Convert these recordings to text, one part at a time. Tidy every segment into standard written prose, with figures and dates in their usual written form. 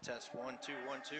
test, 1, 2, 1, 2.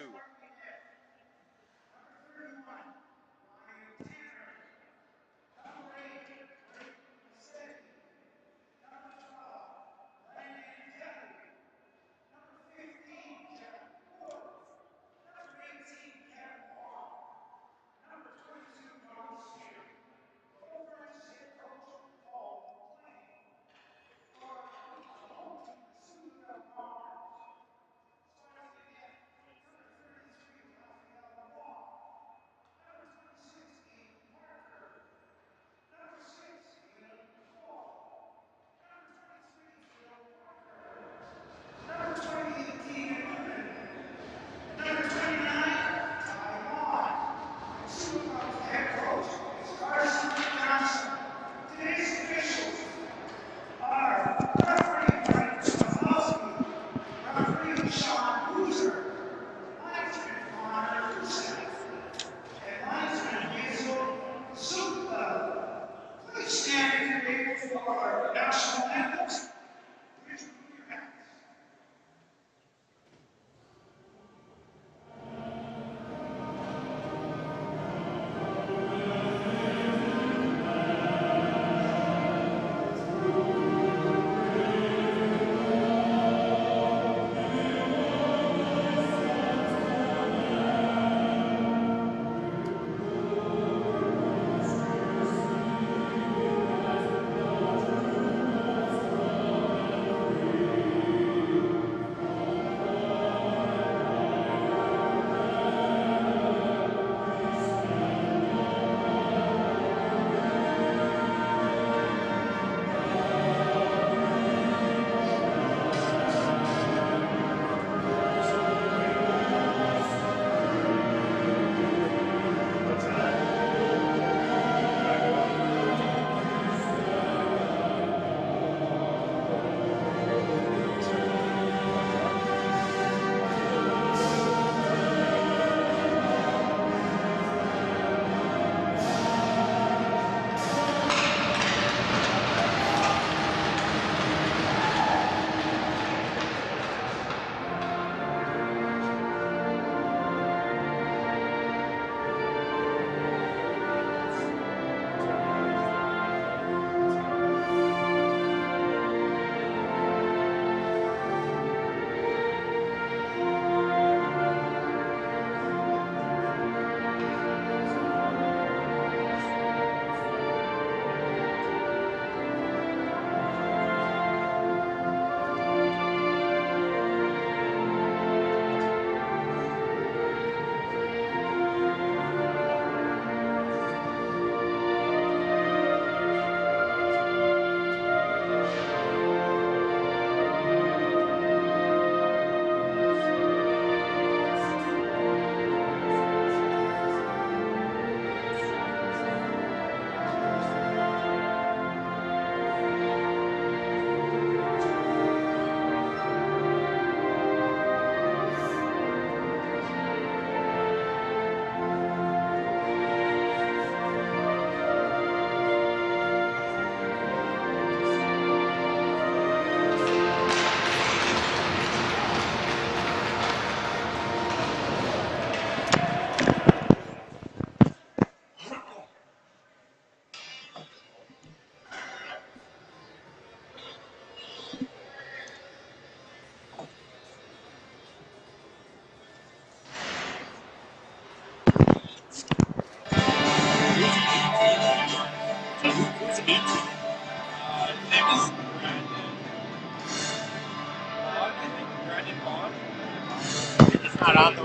Not on the.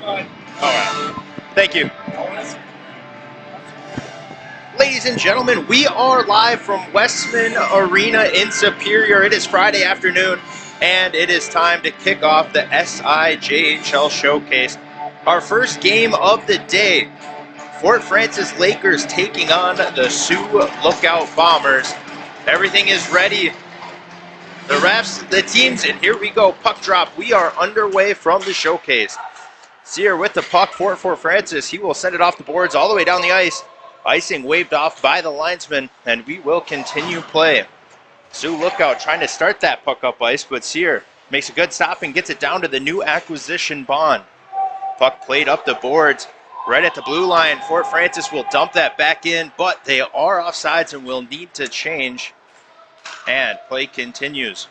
Alright. Thank you. Ladies and gentlemen, we are live from Westman Arena in Superior. It is Friday afternoon, and it is time to kick off the SIJHL Showcase. Our first game of the day, Fort Francis Lakers taking on the Sioux Lookout Bombers. Everything is ready. The refs, the teams, and here we go. Puck drop. We are underway from the showcase. Sear with the puck for Fort Francis. He will send it off the boards all the way down the ice. Icing waved off by the linesman, and we will continue play. Sioux Lookout trying to start that puck up ice, but Sear Makes a good stop and gets it down to the new acquisition, Bond. Puck played up the boards right at the blue line. Fort Francis will dump that back in, but they are offsides and will need to change. And play continues.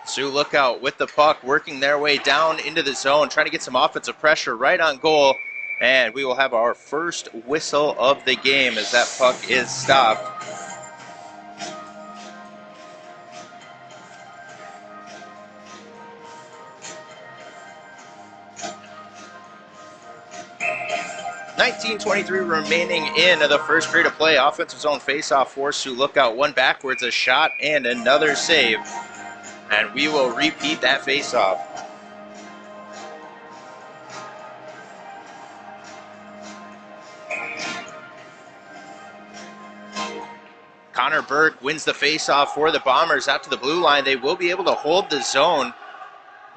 Sioux Lookout with the puck, working their way down into the zone, trying to get some offensive pressure right on goal. And we will have our first whistle of the game as that puck is stopped. .19:23 remaining in the first period of play. Offensive zone faceoff for Sioux Lookout. One backwards, a shot, and another save. And we will repeat that faceoff. Connor Burke wins the faceoff for the Bombers out to the blue line. They will be able to hold the zone.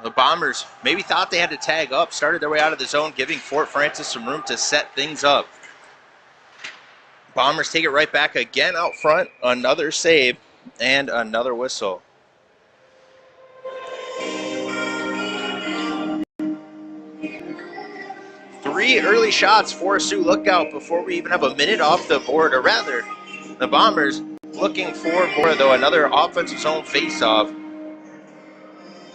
The Bombers maybe thought they had to tag up, started their way out of the zone, giving Fort Francis some room to set things up. Bombers take it right back again out front. Another save and another whistle. Three early shots for Sioux Lookout before we even have a minute off the board, or rather, the Bombers looking for more, though. Another offensive zone faceoff.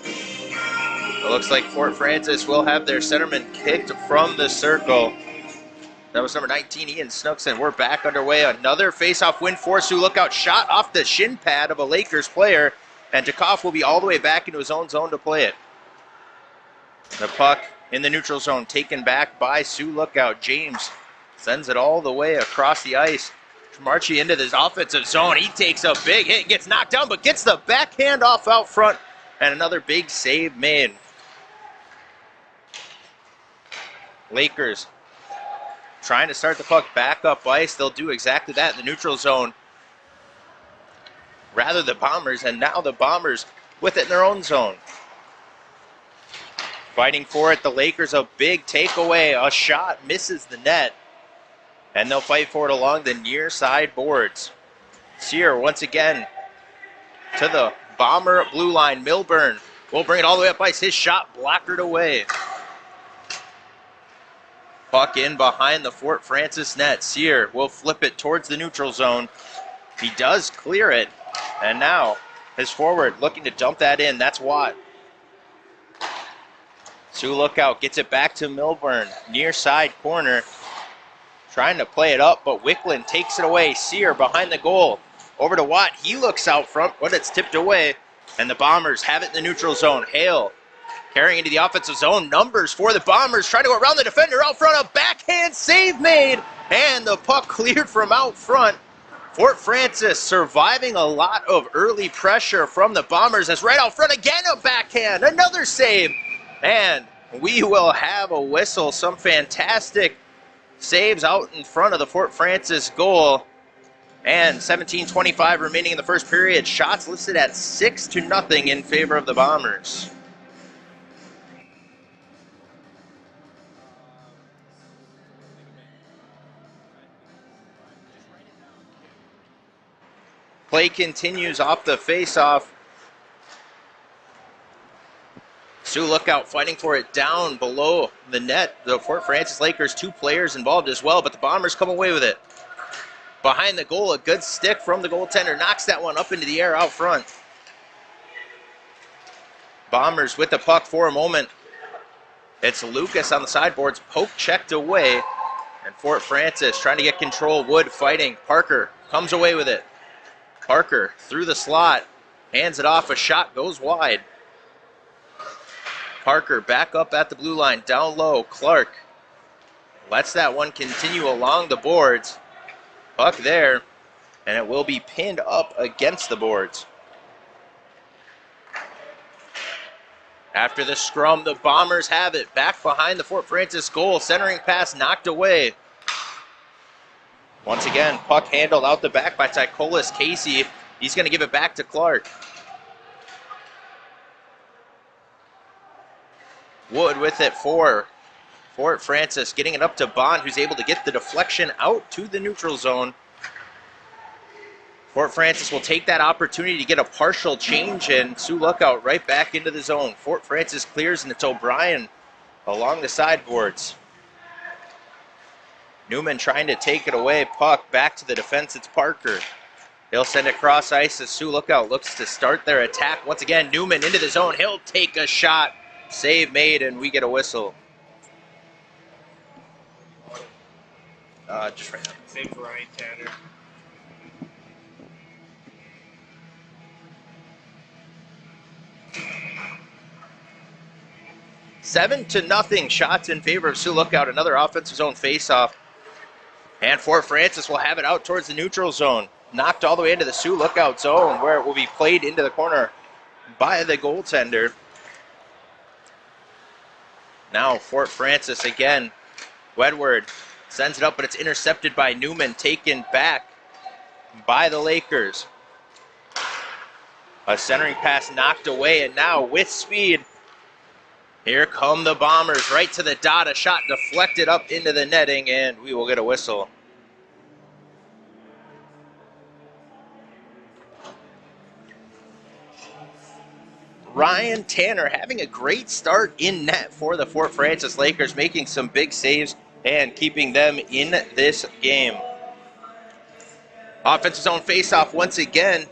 It looks like Fort Francis will have their centerman kicked from the circle. That was number 19, Ian Snookson. We're back underway. Another faceoff win for Sioux Lookout. Shot off the shin pad of a Lakers player, and Takoff will be all the way back into his own zone to play it. The puck in the neutral zone, taken back by Sioux Lookout. James sends it all the way across the ice. Marchie into this offensive zone. He takes a big hit, gets knocked down, but gets the backhand off out front, and another big save made. Lakers trying to start the puck back up ice. They'll do exactly that in the neutral zone. Rather the Bombers, and now the Bombers with it in their own zone. Fighting for it, the Lakers, a big takeaway. A shot misses the net, and they'll fight for it along the near side boards. Sear once again to the Bomber blue line. Milburn will bring it all the way up ice. His shot blockered away. Puck in behind the Fort Francis net. Sear will flip it towards the neutral zone. He does clear it, and now his forward looking to dump that in. That's Watt. Sioux Lookout gets it back to Milburn. Near side corner. Trying to play it up, but Wickland takes it away. Sear behind the goal. Over to Watt. He looks out front, but it's tipped away. And the Bombers have it in the neutral zone. Hale carrying into the offensive zone. Numbers for the Bombers. Trying to go around the defender out front. A backhand save made. And the puck cleared from out front. Fort Francis surviving a lot of early pressure from the Bombers. As right out front again, a backhand. Another save. And we will have a whistle. Some fantastic saves out in front of the Fort Francis goal. And 17:25 remaining in the first period. Shots listed at 6-0 in favor of the Bombers. Play continues off the face-off. Sioux Lookout fighting for it down below the net. The Fort Francis Lakers, 2 players involved as well, but the Bombers come away with it. Behind the goal, a good stick from the goaltender. Knocks that one up into the air out front. Bombers with the puck for a moment. It's Lucas on the sideboards. Poke checked away. And Fort Francis trying to get control. Wood fighting. Parker comes away with it. Parker through the slot. Hands it off. A shot goes wide. Parker back up at the blue line. Down low. Clark lets that one continue along the boards. Puck there. And it will be pinned up against the boards. After the scrum, the Bombers have it. Back behind the Fort Francis goal. Centering pass knocked away. Once again, puck handled out the back by Tycolis Casey. He's going to give it back to Clark. Wood with it for Fort Francis. Getting it up to Bond, who's able to get the deflection out to the neutral zone. Fort Francis will take that opportunity to get a partial change, and Sioux Lookout right back into the zone. Fort Francis clears, and it's O'Brien along the sideboards. Newman trying to take it away. Puck back to the defense. It's Parker. He'll send it cross ice as Sioux Lookout looks to start their attack. Once again, Newman into the zone. He'll take a shot. Save made, and we get a whistle. Just right now. Save for Ryan Tanner. Seven to nothing. Shots in favor of Sioux Lookout. Another offensive zone faceoff. And Fort Francis will have it out towards the neutral zone. Knocked all the way into the Sioux Lookout zone, where it will be played into the corner by the goaltender. Now Fort Francis again. Wedward sends it up, but it's intercepted by Newman. Taken back by the Lakers. A centering pass knocked away, and now with speed, here come the Bombers right to the dot. A shot deflected up into the netting, and we will get a whistle. Ryan Tanner having a great start in net for the Fort Francis Lakers, making some big saves and keeping them in this game. Offensive zone faceoff once again.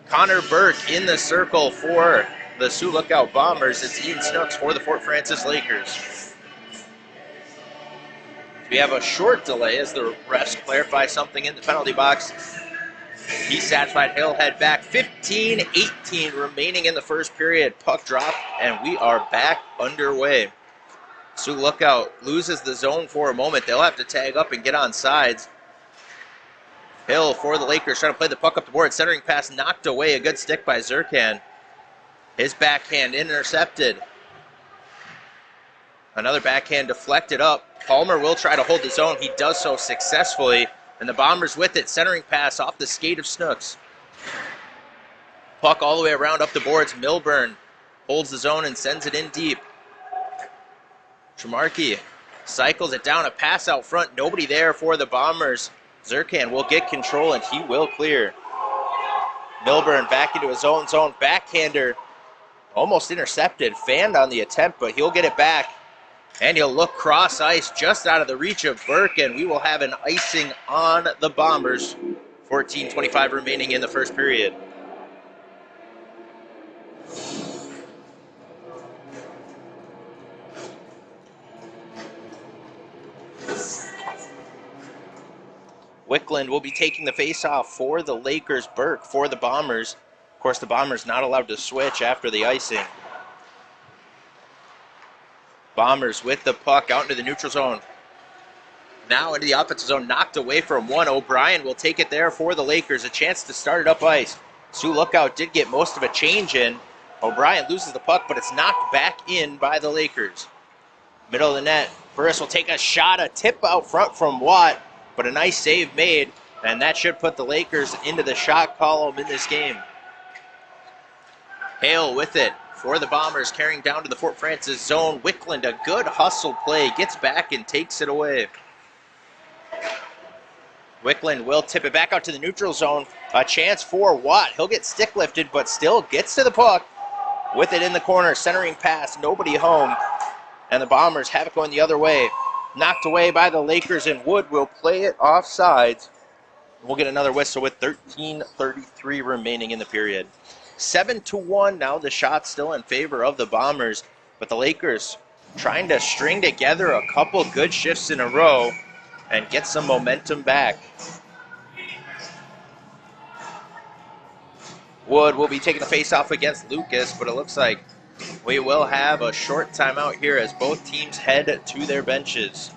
Connor Burke in the circle for the Sioux Lookout Bombers. It's Ian Snooks for the Fort Francis Lakers. We have a short delay as the refs clarify something in the penalty box. He's satisfied. He'll head back. 15-18 remaining in the first period. Puck drop, and we are back underway. Sioux Lookout loses the zone for a moment. They'll have to tag up and get on sides. Hill for the Lakers trying to play the puck up the board. Centering pass knocked away. A good stick by Zirkan. His backhand intercepted. Another backhand deflected up. Palmer will try to hold the zone. He does so successfully. And the Bombers with it. Centering pass off the skate of Snooks. Puck all the way around up the boards. Milburn holds the zone and sends it in deep. Tremarkey cycles it down. A pass out front. Nobody there for the Bombers. Zirkan will get control, and he will clear. Milburn back into his own zone. Backhander almost intercepted. Fanned on the attempt, but he'll get it back. And he'll look cross ice just out of the reach of Burke, and we will have an icing on the Bombers. 14:25 remaining in the first period. Wickland will be taking the faceoff for the Lakers. Burke for the Bombers. Of course, the Bombers not allowed to switch after the icing. Bombers with the puck out into the neutral zone. Now into the offensive zone, knocked away from one. O'Brien will take it there for the Lakers. A chance to start it up ice. Sioux Lookout did get most of a change in. O'Brien loses the puck, but it's knocked back in by the Lakers. Middle of the net. Burris will take a shot, a tip out front from Watt, but a nice save made, and that should put the Lakers into the shot column in this game. Hale with it for the Bombers, carrying down to the Fort Francis zone. Wickland, a good hustle play, gets back and takes it away. Wickland will tip it back out to the neutral zone. A chance for Watt. He'll get stick lifted, but still gets to the puck. With it in the corner, centering pass, nobody home. And the Bombers have it going the other way. Knocked away by the Lakers, and Wood will play it offsides. We'll get another whistle with 13:33 remaining in the period. 7-1 now. The shot still in favor of the Bombers, but the Lakers trying to string together a couple good shifts in a row and get some momentum back. Wood will be taking the face-off against Lucas, but it looks like we will have a short timeout here as both teams head to their benches.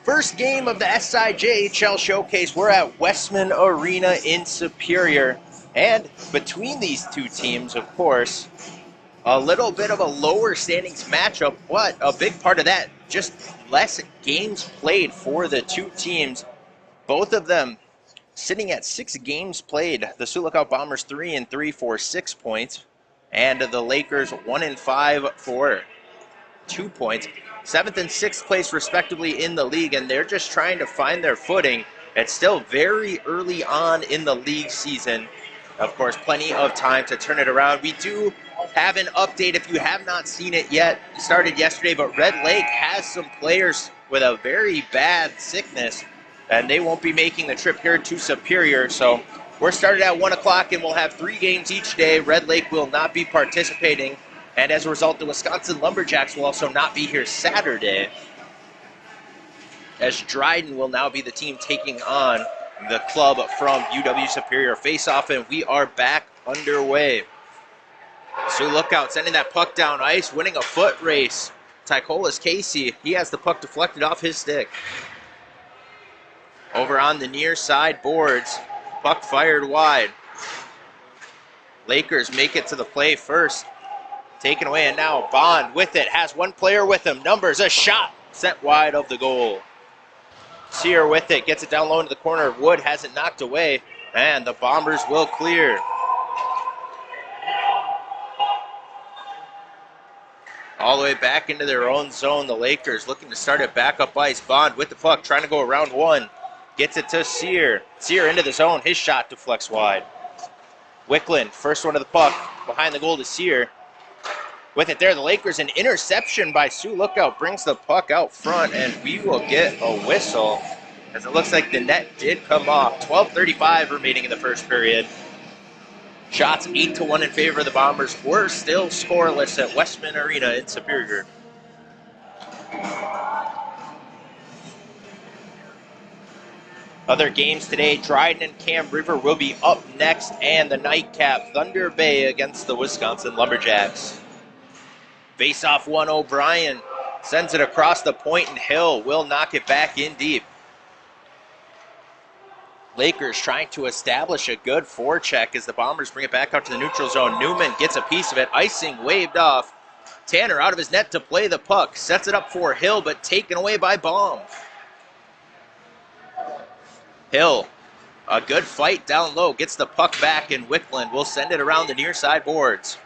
First game of the SIJHL Showcase. We're at Westman Arena in Superior. And between these two teams, of course, a little bit of a lower standings matchup, but a big part of that, just less games played for the two teams. Both of them sitting at 6 games played. The Sioux Lookout Bombers 3-3 for 6 points, and the Lakers 1-5 for 2 points. 7th and 6th place respectively in the league, and they're just trying to find their footing. It's still very early on in the league season. Of course, plenty of time to turn it around. We do have an update if you have not seen it yet. It started yesterday, but Red Lake has some players with a very bad sickness, and they won't be making the trip here to Superior. So we're started at 1 o'clock, and we'll have 3 games each day. Red Lake will not be participating, and as a result, the Wisconsin Lumberjacks will also not be here Saturday, as Dryden will now be the team taking on the club from UW Superior. Face-off, and we are back underway. So Lookout sending that puck down ice, winning a foot race. Tycolas Casey, he has the puck deflected off his stick. Over on the near side boards, puck fired wide. Lakers make it to the play first. Taken away, and now Bond with it, has one player with him. Numbers, a shot sent wide of the goal. Sear with it, gets it down low into the corner. Wood has it knocked away, and the Bombers will clear. All the way back into their own zone, the Lakers looking to start it back up ice. Bond with the puck, trying to go around one. Gets it to Sear. Sear into the zone, his shot deflects wide. Wickland, first one of the puck, behind the goal to Sear. With it there, the Lakers, an interception by Sioux Lookout brings the puck out front, and we will get a whistle, as it looks like the net did come off. 12:35 remaining in the first period. Shots 8-1 in favor of the Bombers. We're still scoreless at Westman Arena in Superior. Other games today, Dryden and Cam River will be up next, and the nightcap, Thunder Bay against the Wisconsin Lumberjacks. Face-off one, O'Brien sends it across the point, and Hill will knock it back in deep. Lakers trying to establish a good forecheck as the Bombers bring it back out to the neutral zone. Newman gets a piece of it, icing waved off. Tanner out of his net to play the puck, sets it up for Hill, but taken away by Baum. Hill, a good fight down low, gets the puck back, and Wickland will send it around the near side boards.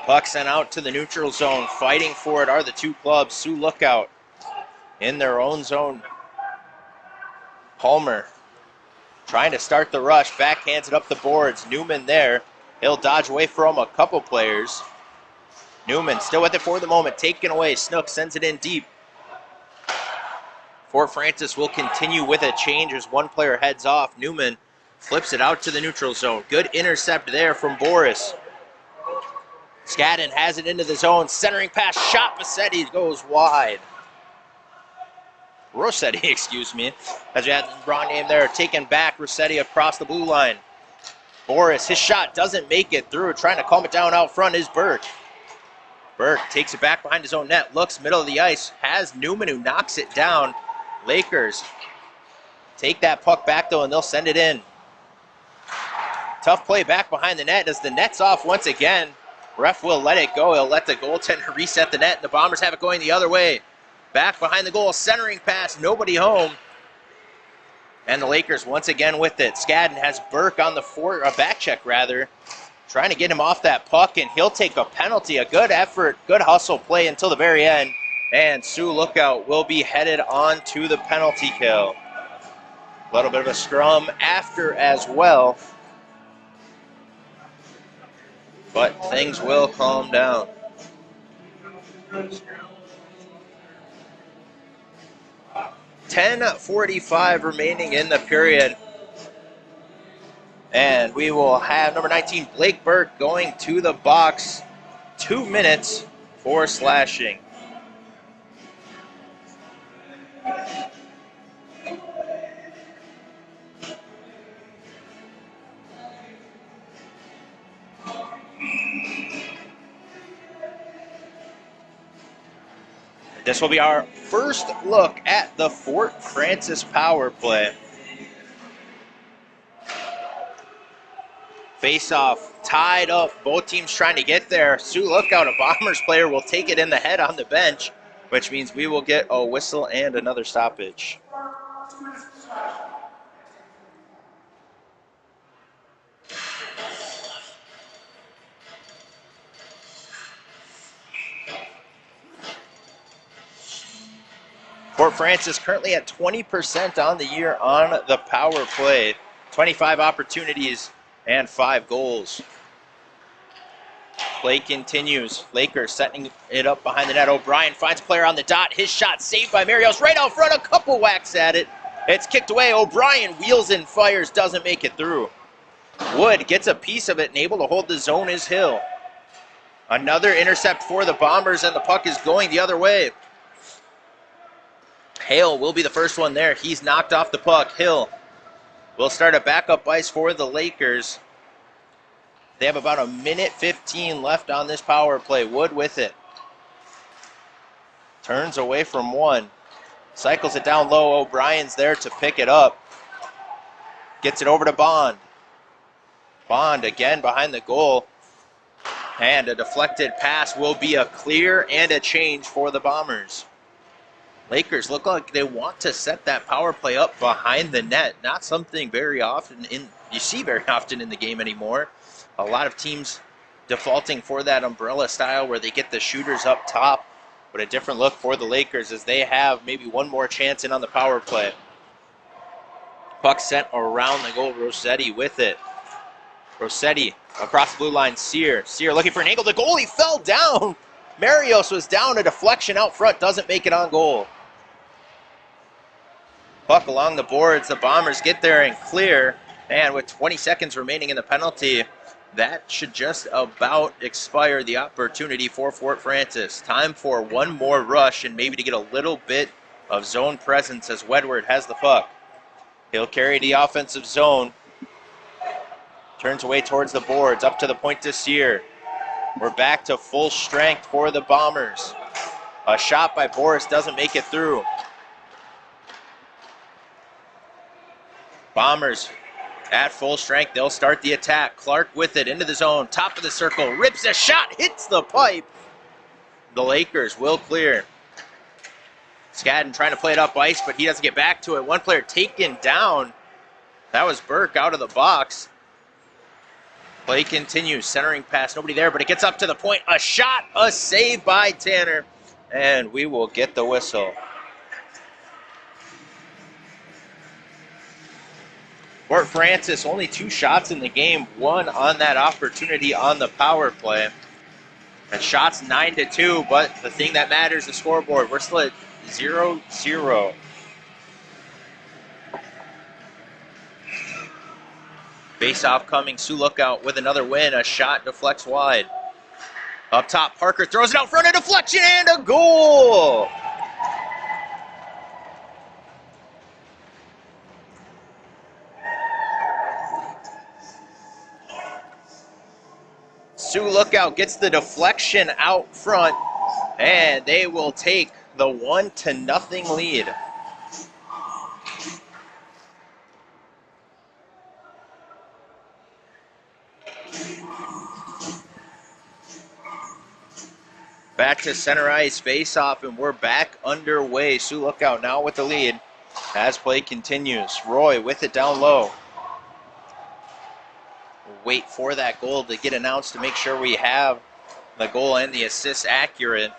Puck sent out to the neutral zone. Fighting for it are the two clubs. Sioux Lookout in their own zone. Palmer trying to start the rush. Backhands it up the boards. Newman there. He'll dodge away from a couple players. Newman still with it for the moment. Taken away. Snook sends it in deep. Fort Francis will continue with a change as one player heads off. Newman flips it out to the neutral zone. Good intercept there from Boris. Skadden has it into the zone. Centering pass, shot. Bassetti goes wide. Rossetti, excuse me. As you had the wrong name there. Taken back, Rossetti across the blue line. Boris, his shot doesn't make it through. Trying to calm it down out front is Burke. Burke takes it back behind his own net. Looks middle of the ice. Has Newman who knocks it down. Lakers take that puck back though, and they'll send it in. Tough play back behind the net as the net's off once again. Ref will let it go. He'll let the goaltender reset the net, and the Bombers have it going the other way. Back behind the goal, centering pass, nobody home. And the Lakers once again with it. Skadden has Burke on the back check rather, trying to get him off that puck, and he'll take a penalty. A good effort, good hustle play until the very end. And Sioux Lookout will be headed on to the penalty kill. A little bit of a scrum after as well. But things will calm down. .10:45 remaining in the period. And we will have number 19, Blake Burke, going to the box. 2 minutes for slashing. This will be our first look at the Fort Francis power play. Face-off tied up. Both teams trying to get there. Sioux Lookout, a Bombers player, will take it in the head on the bench, which means we will get a whistle and another stoppage. Fort Francis currently at 20% on the year on the power play. 25 opportunities and 5 goals. Play continues. Lakers setting it up behind the net. O'Brien finds a player on the dot. His shot saved by Marios right out front. A couple whacks at it. It's kicked away. O'Brien wheels and fires. Doesn't make it through. Wood gets a piece of it and able to hold the zone is Hill. Another intercept for the Bombers, and the puck is going the other way. Hale will be the first one there. He's knocked off the puck. Hill will start a backup ice for the Lakers. They have about 1:15 left on this power play. Wood with it. Turns away from one. Cycles it down low. O'Brien's there to pick it up. Gets it over to Bond. Bond again behind the goal. And a deflected pass will be a clear and a change for the Bombers. Lakers look like they want to set that power play up behind the net. Not something you see very often in the game anymore. A lot of teams defaulting for that umbrella style where they get the shooters up top, but a different look for the Lakers as they have maybe one more chance in on the power play. Puck sent around the goal. Rossetti with it. Rossetti across the blue line. Sear looking for an angle. The goalie fell down. Marios was down. A deflection out front. Doesn't make it on goal. Puck along the boards. The Bombers get there and clear. And with 20 seconds remaining in the penalty, that should just about expire the opportunity for Fort Francis. Time for one more rush and maybe to get a little bit of zone presence as Wedward has the puck. He'll carry the offensive zone. Turns away towards the boards, up to the point to Sear. We're back to full strength for the Bombers. A shot by Boris doesn't make it through. Bombers at full strength, they'll start the attack. Clark with it into the zone, top of the circle, rips a shot, hits the pipe. The Lakers will clear. Skadden trying to play it up ice, but he doesn't get back to it. One player taken down. That was Burke out of the box. Play continues, centering pass, nobody there, but it gets up to the point. A shot, a save by Tanner, and we will get the whistle. Fort Francis, only 2 shots in the game, 1 on that opportunity on the power play. And shots 9-2, but the thing that matters, the scoreboard. We're still at 0-0. Face-off coming, Sioux Lookout with another win. A shot deflects wide. Up top, Parker throws it out front, a deflection and a goal! Sioux Lookout gets the deflection out front, and they will take the 1-0 lead. Back to center ice, face-off, and we're back underway. Sioux Lookout now with the lead as play continues. Roy with it down low. Wait for that goal to get announced to make sure we have the goal and the assist accurate.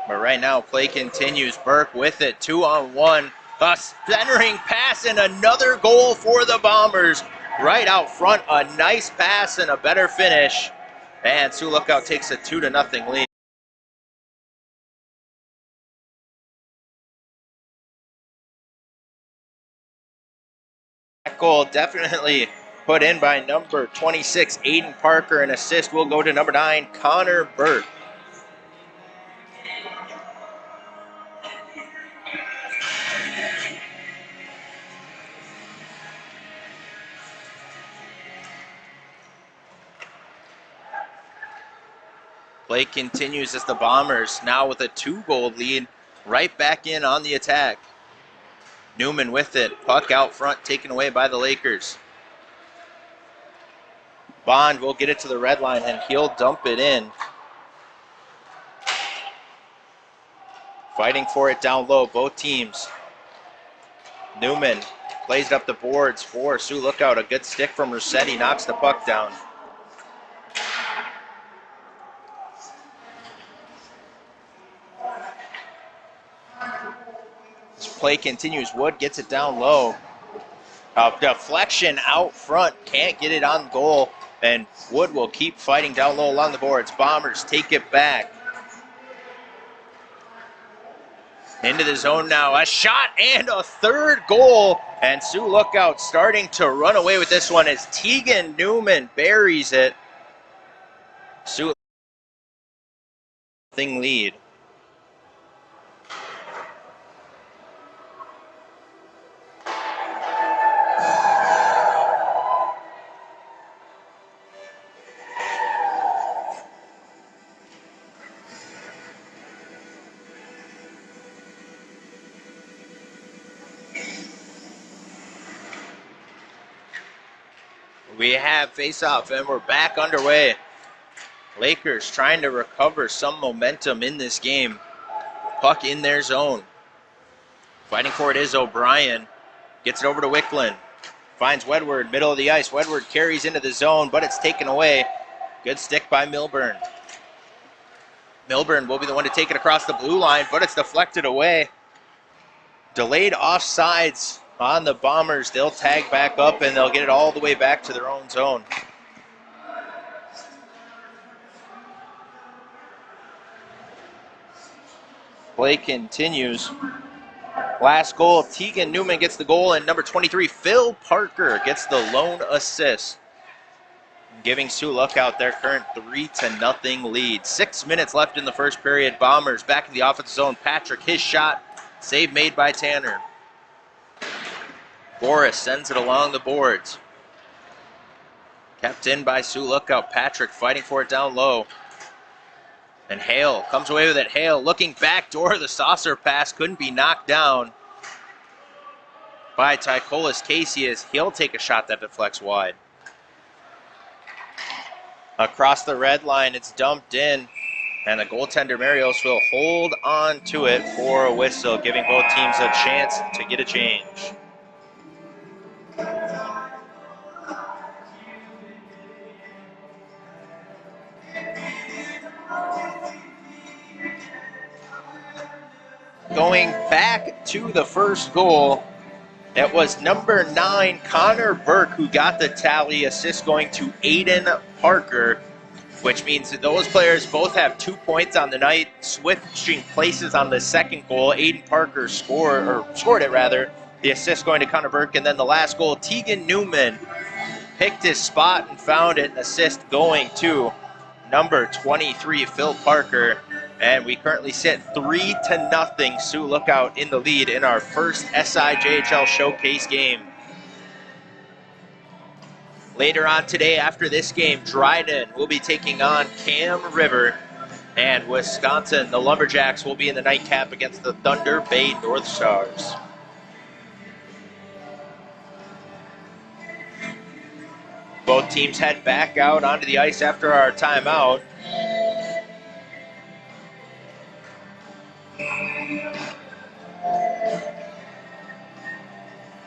But right now, play continues. Burke with it, 2-on-1. A centering pass and another goal for the Bombers. Right out front, a nice pass and a better finish. And Sioux Lookout takes a 2-0 lead. That goal definitely put in by number 26, Aiden Parker. An assist will go to number 9, Connor Burke. Play continues as the Bombers, now with a 2-goal lead, right back in on the attack. Newman with it, puck out front, taken away by the Lakers. Bond will get it to the red line and he'll dump it in. Fighting for it down low, both teams. Newman plays it up the boards for Sioux Lookout. A good stick from Rossetti knocks the puck down. play continues. Wood gets it down low. Deflection out front, can't get it on goal, and Wood will keep fighting down low along the boards. Bombers take it back. Into the zone now, a shot and a third goal, and Sioux Lookout starting to run away with this one as Tegan Newman buries it. Sioux lead. We have face-off and we're back underway. Lakers trying to recover some momentum in this game. Puck in their zone. Fighting for it is O'Brien. Gets it over to Wicklund. Finds Wedward, middle of the ice. Wedward carries into the zone, but it's taken away. Good stick by Milburn. Milburn will be the one to take it across the blue line, but it's deflected away. Delayed offsides on the Bombers. They'll tag back up and they'll get it all the way back to their own zone. Play continues. Last goal, Tegan Newman gets the goal, and number 23, Phil Parker, gets the lone assist, giving Sioux Lookout their current 3-0 lead. 6 minutes left in the first period. Bombers back in the offensive zone. Patrick, his shot, save made by Tanner. Boris sends it along the boards. Kept in by Sioux Lookout. Patrick fighting for it down low. And Hale comes away with it. Hale looking backdoor. The saucer pass couldn't be knocked down by Tycolis Casey as he'll take a shot that deflects wide. Across the red line, it's dumped in. And the goaltender, Marios, will hold on to it for a whistle, giving both teams a chance to get a change. Going back to the first goal, that was number 9, Connor Burke, who got the tally. Assist going to Aiden Parker, which means that those players both have 2 points on the night, switching places on the second goal. Aiden Parker scored it rather. The assist going to Connor Burke, and then the last goal, Tegan Newman picked his spot and found it. An assist going to number 23, Phil Parker. And we currently sit 3-0, Sioux Lookout in the lead in our first SIJHL Showcase game. Later on today, after this game, Dryden will be taking on Cam River, and Wisconsin, the Lumberjacks, will be in the nightcap against the Thunder Bay North Stars. Both teams head back out onto the ice after our timeout.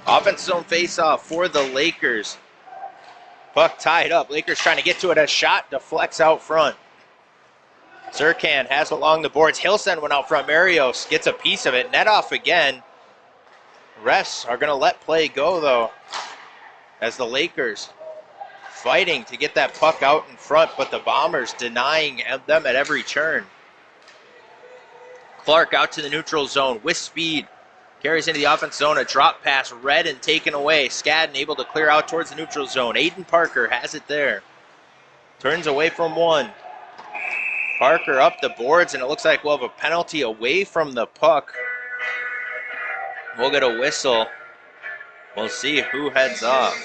Offense zone face-off for the Lakers. Puck tied up. Lakers trying to get to it. A shot deflects out front. Zirkan has it along the boards. Hilson went out front. Marios gets a piece of it. Net off again. Refs are going to let play go, though, as the Lakers fighting to get that puck out in front, but the Bombers denying them at every turn. Clark out to the neutral zone with speed. Carries into the offense zone, a drop pass, read and taken away. Skadden able to clear out towards the neutral zone. Aiden Parker has it there. Turns away from one. Parker up the boards, and it looks like we'll have a penalty away from the puck. We'll get a whistle. We'll see who heads off.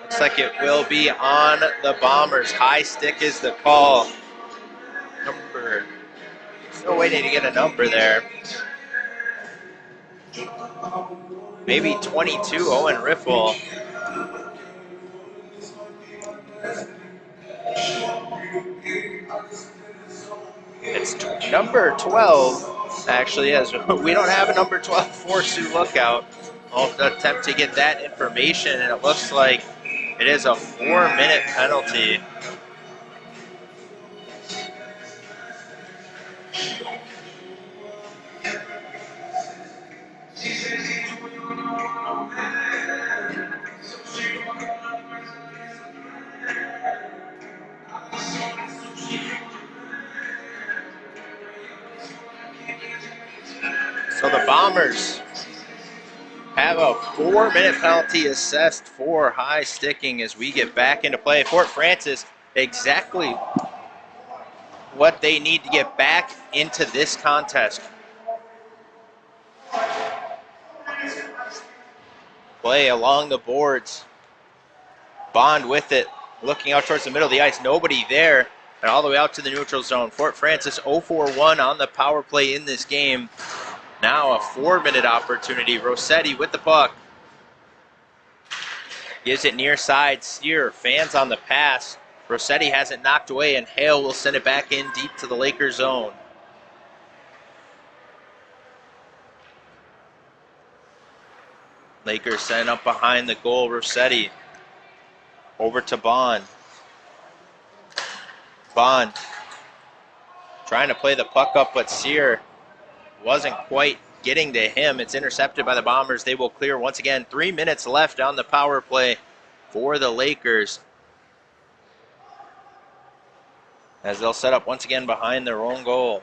Looks like it will be on the Bombers. High stick is the call. Number... Still waiting to get a number there. Maybe 22, Owen Riffle. It's number 12, actually, as we don't have a number 12 for Sioux Lookout. I'll attempt to get that information, and it looks like it is a 4-minute penalty. So the Bombers have a 4-minute penalty assessed for high sticking as we get back into play. Fort Francis, exactly what they need to get back into this contest. Play along the boards. Bond with it, looking out towards the middle of the ice. Nobody there, and all the way out to the neutral zone. Fort Francis 0-for-1 on the power play in this game. Now a 4-minute opportunity. Rossetti with the puck. Gives it near side. Steer fans on the pass. Rossetti has it knocked away, and Hale will send it back in deep to the Lakers zone. Lakers setting up behind the goal. Rossetti over to Bond. Bond trying to play the puck up, but Sear wasn't quite getting to him. It's intercepted by the Bombers. They will clear once again. 3 minutes left on the power play for the Lakers, as they'll set up once again behind their own goal.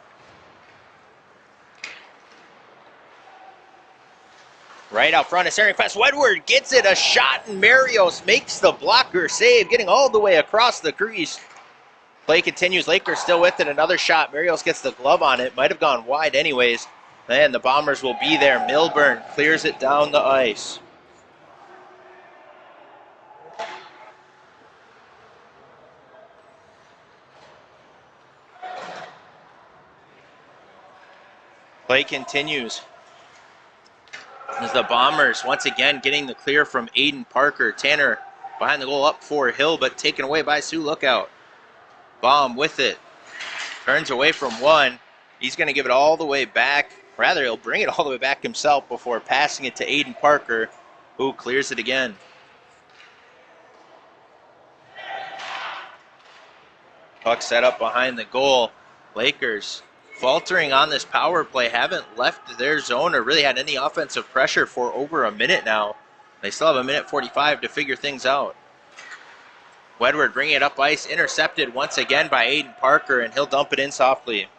Right out front, a centering pass. Wedward gets it, a shot, and Marios makes the blocker save, getting all the way across the crease. Play continues. Lakers still with it. Another shot. Marios gets the glove on it. Might have gone wide anyways. And the Bombers will be there. Milburn clears it down the ice. Play continues as the Bombers once again getting the clear from Aiden Parker. Tanner behind the goal up for Hill, but taken away by Sioux Lookout. Baum with it. Turns away from one. He's going to give it all the way back. Rather, he'll bring it all the way back himself before passing it to Aiden Parker, who clears it again. Puck set up behind the goal. Lakers faltering on this power play, haven't left their zone or really had any offensive pressure for over a minute now. They still have a minute 45 to figure things out. Wedward bringing it up ice, intercepted once again by Aiden Parker, and he'll dump it in softly.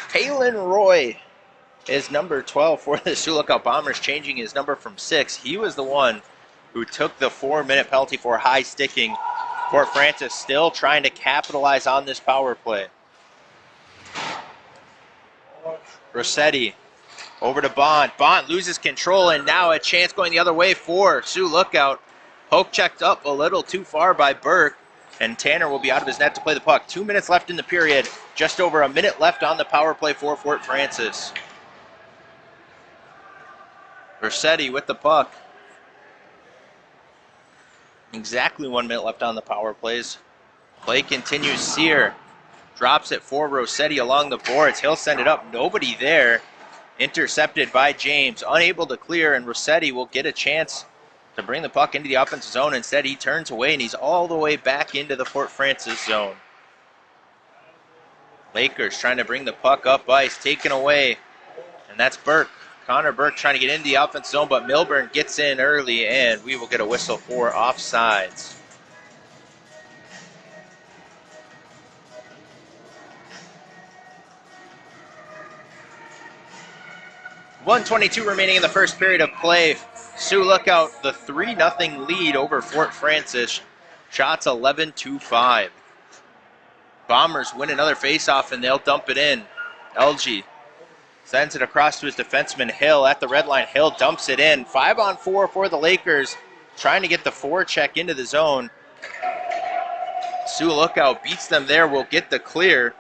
Kalen Roy is number 12 for the Sioux Lookout Bombers, changing his number from 6. He was the one who took the 4-minute penalty for high sticking. Fort Francis still trying to capitalize on this power play. Rossetti over to Bond. Bond loses control, and now a chance going the other way for Sioux Lookout. Poke checked up a little too far by Burke, and Tanner will be out of his net to play the puck. 2 minutes left in the period. Just over a minute left on the power play for Fort Francis. Rossetti with the puck. Exactly 1 minute left on the power plays. Play continues. Sear drops it for Rossetti along the boards. He'll send it up. Nobody there. Intercepted by James. Unable to clear, and Rossetti will get a chance to bring the puck into the offensive zone. Instead, he turns away, and he's all the way back into the Fort Francis zone. Lakers trying to bring the puck up ice, taken away, and that's Burke. Connor Burke trying to get into the offensive zone, but Milburn gets in early, and we will get a whistle for offsides. .122 remaining in the first period of play. Sioux Lookout, the 3-0 lead over Fort Francis. Shots 11-5. Bombers win another faceoff, and they'll dump it in. LG sends it across to his defenseman Hill at the red line. Hill dumps it in. 5-on-4 for the Lakers, trying to get the forecheck into the zone. Sioux Lookout beats them there, will get the clear.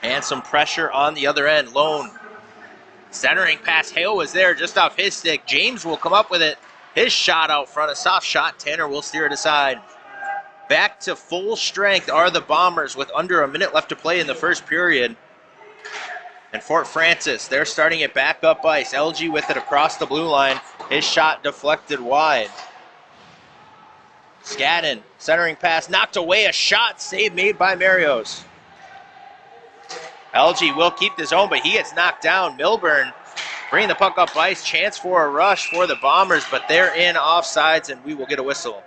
And some pressure on the other end. Lone centering pass. Hale was there just off his stick. James will come up with it. His shot out front, a soft shot. Tanner will steer it aside. Back to full strength are the Bombers with under a minute left to play in the first period. And Fort Francis, they're starting it back up ice. LG with it across the blue line. His shot deflected wide. Skadden, centering pass, knocked away, a shot, save made by Marios. LG will keep the zone, but he gets knocked down. Milburn bringing the puck up ice. Chance for a rush for the Bombers, but they're in offsides, and we will get a whistle.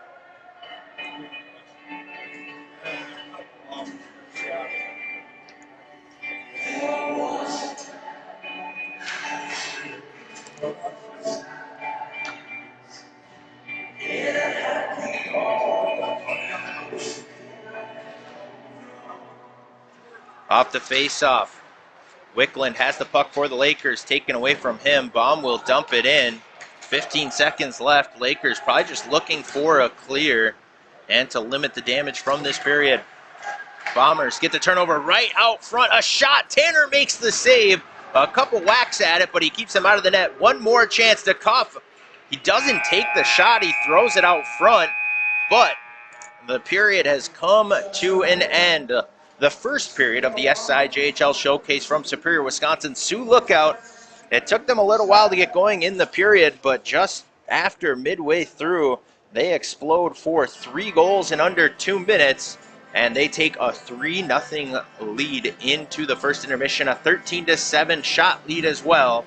Off the face-off. Wickland has the puck for the Lakers, taken away from him. Baum will dump it in. 15 seconds left. Lakers probably just looking for a clear and to limit the damage from this period. Bombers get the turnover right out front. A shot. Tanner makes the save. A couple whacks at it, but he keeps him out of the net. One more chance to Cuff. He doesn't take the shot. He throws it out front, but the period has come to an end. The first period of the SIJHL Showcase from Superior, Wisconsin. Sioux Lookout. It took them a little while to get going in the period, but just after midway through, they explode for 3 goals in under 2 minutes, and they take a 3-0 lead into the first intermission, a 13-7 shot lead as well.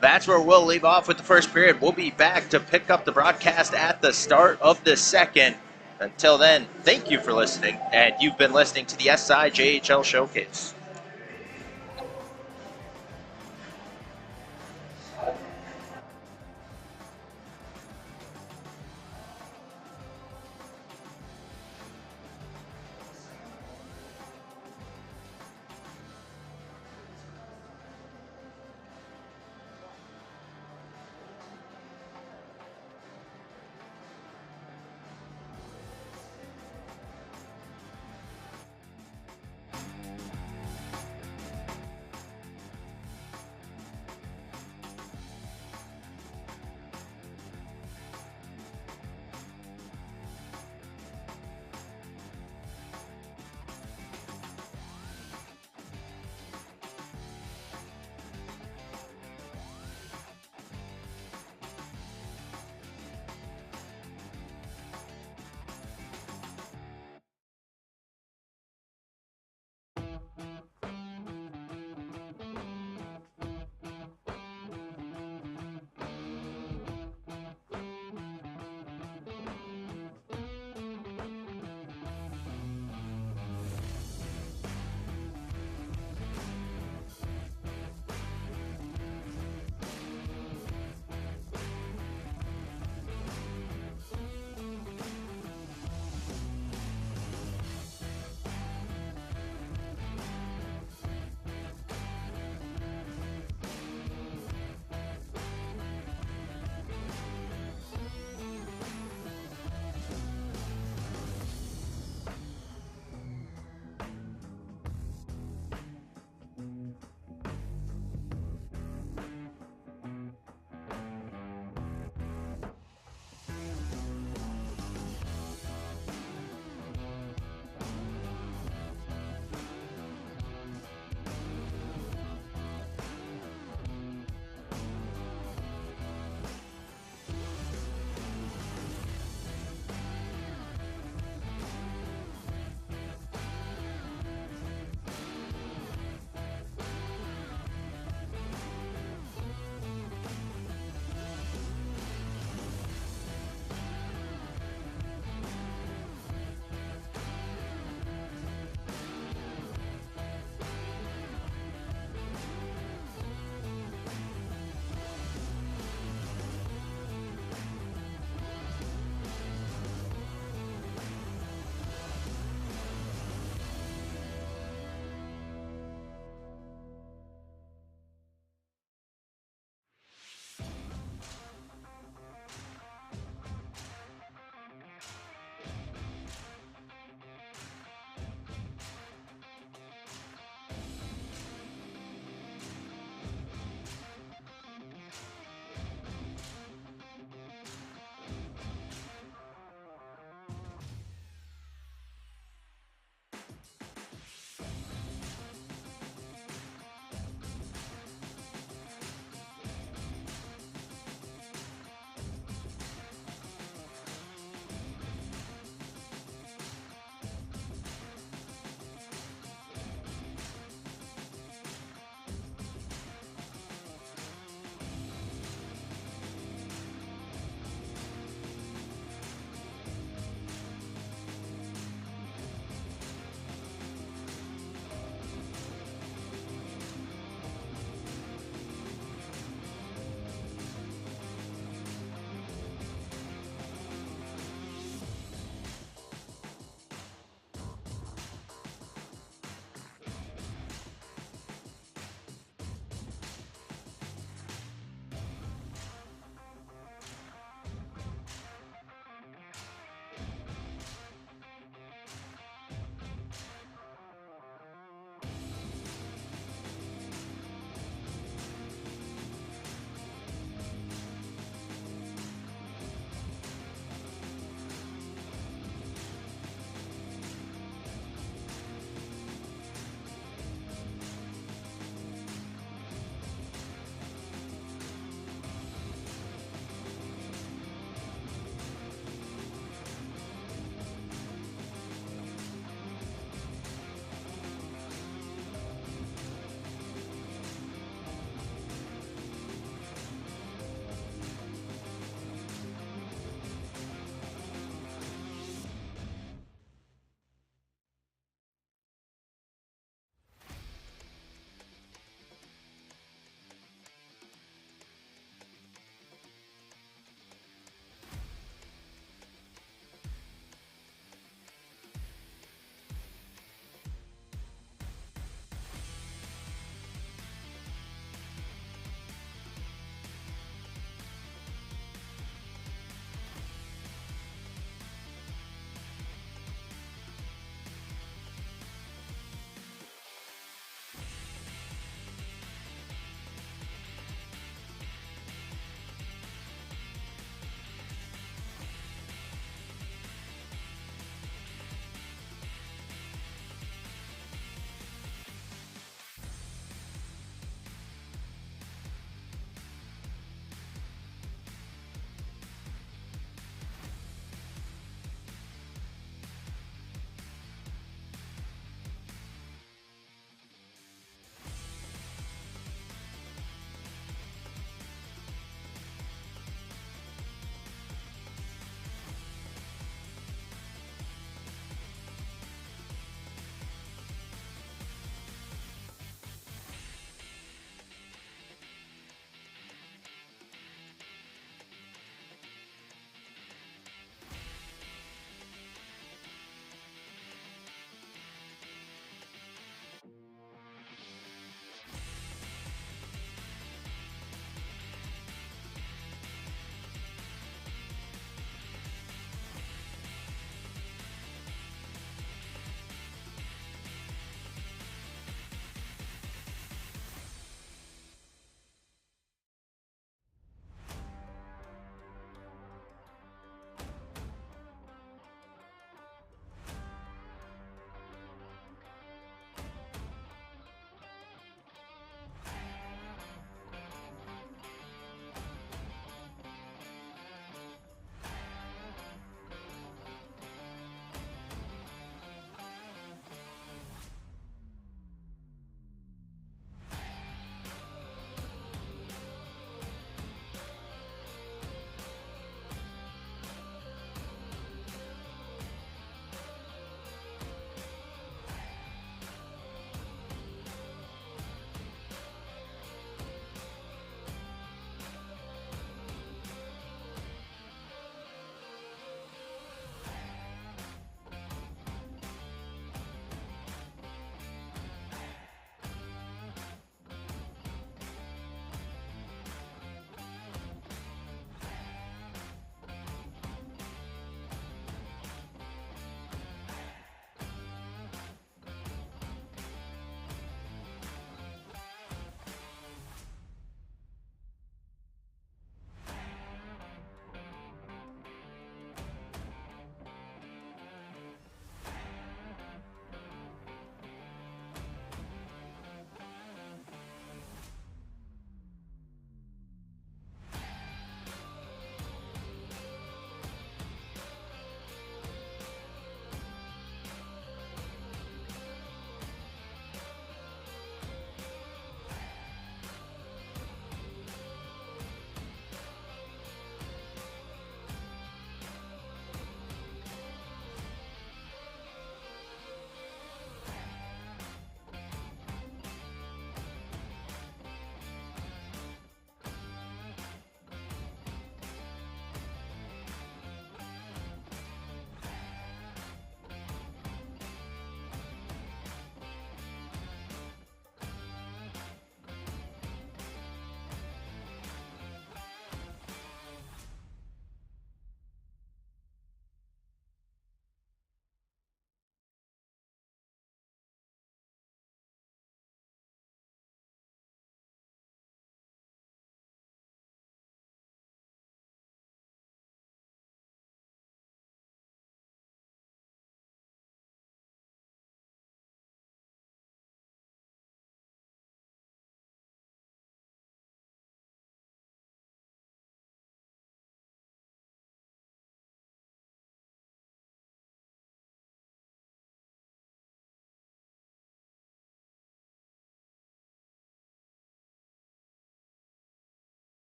That's where we'll leave off with the first period. We'll be back to pick up the broadcast at the start of the second. Until then, thank you for listening, and you've been listening to the SIJHL Showcase.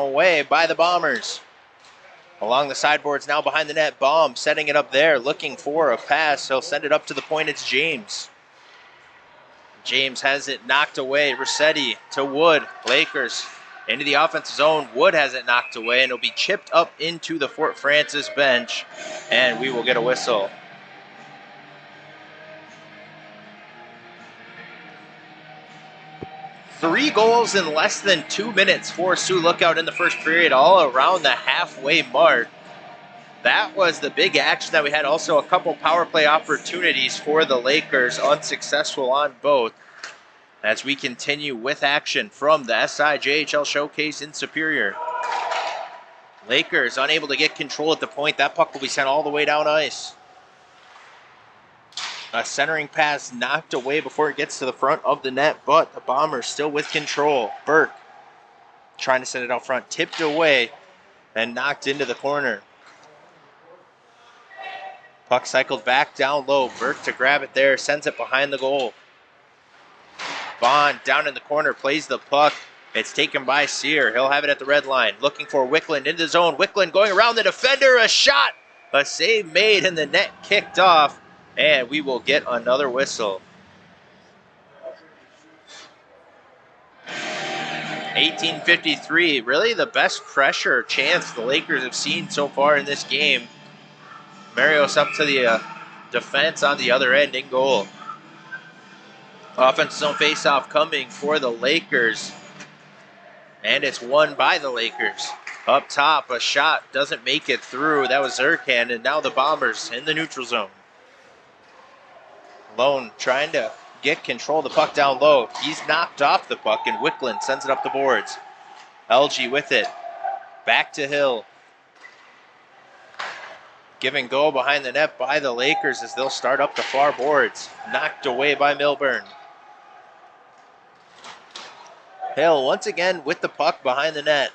away by the Bombers. Along the sideboards now behind the net, Baum setting it up there, looking for a pass. He'll send it up to the point. It's James. James has it knocked away. Rossetti to Wood. Lakers into the offensive zone. Wood has it knocked away, and it'll be chipped up into the Fort Francis bench, and we will get a whistle. Three goals in less than 2 minutes for Sioux Lookout in the first period, all around the halfway mark. That was the big action that we had. Also a couple power play opportunities for the Lakers, unsuccessful on both. As we continue with action from the SIJHL Showcase in Superior. Lakers unable to get control at the point. That puck will be sent all the way down ice. A centering pass knocked away before it gets to the front of the net, but the Bombers still with control. Burke trying to send it out front, tipped away and knocked into the corner. Puck cycled back down low. Burke to grab it there, sends it behind the goal. Bond down in the corner, plays the puck. It's taken by Sear. He'll have it at the red line. Looking for Wickland into the zone. Wickland going around the defender. A shot. A save made and the net kicked off. And we will get another whistle. 18:53. Really the best pressure chance the Lakers have seen so far in this game. Marios up to the defense on the other end in goal. Offensive zone faceoff coming for the Lakers. And it's won by the Lakers. Up top, a shot doesn't make it through. That was Zerkan, and now the Bombers in the neutral zone. Lone trying to get control of the puck down low. He's knocked off the puck, and Wickland sends it up the boards. LG with it. Back to Hill. Give and go behind the net by the Lakers as they'll start up the far boards. Knocked away by Milburn. Hill once again with the puck behind the net.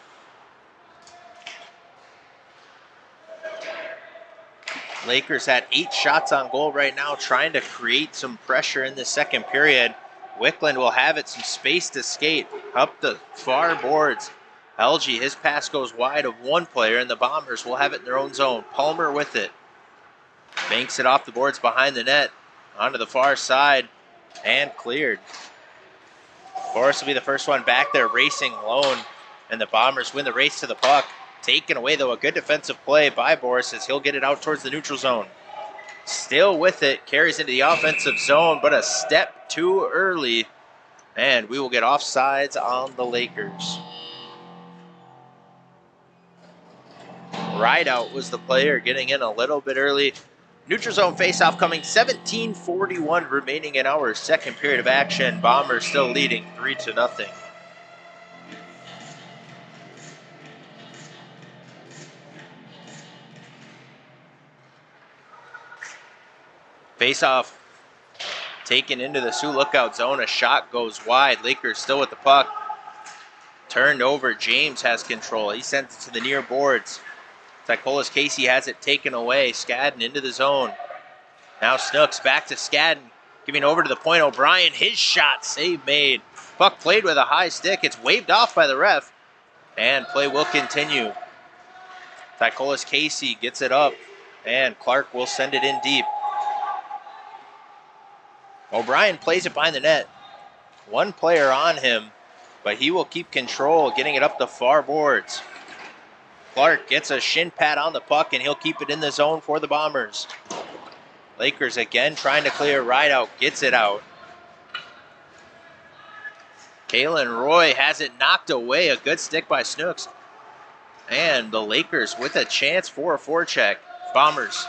Lakers had 8 shots on goal right now, trying to create some pressure in the second period. Wickland will have it, some space to skate up the far boards. LG, his pass goes wide of one player, and the Bombers will have it in their own zone. Palmer with it. Banks it off the boards behind the net, onto the far side, and cleared. Boris will be the first one back there, racing Lone, and the Bombers win the race to the puck. Taken away, though, a good defensive play by Boris as he'll get it out towards the neutral zone. Still with it, carries into the offensive zone, but a step too early, and we will get offsides on the Lakers. Rideout was the player getting in a little bit early. Neutral zone faceoff coming, 17:41 remaining in our second period of action. Bombers still leading 3-0. Faceoff taken into the Sioux Lookout zone. A shot goes wide. Lakers still with the puck. Turned over. James has control. He sends it to the near boards. Tycolis Casey has it taken away. Skadden into the zone. Now Snooks back to Skadden. Giving over to the point. O'Brien, his shot. Save made. Puck played with a high stick. It's waved off by the ref. And play will continue. Tycolis Casey gets it up. And Clark will send it in deep. O'Brien plays it behind the net. One player on him, but he will keep control, getting it up the far boards. Clark gets a shin pad on the puck, and he'll keep it in the zone for the Bombers. Lakers again trying to clear. Rideout gets it out. Kalen Roy has it knocked away. A good stick by Snooks. And the Lakers with a chance for a forecheck. Bombers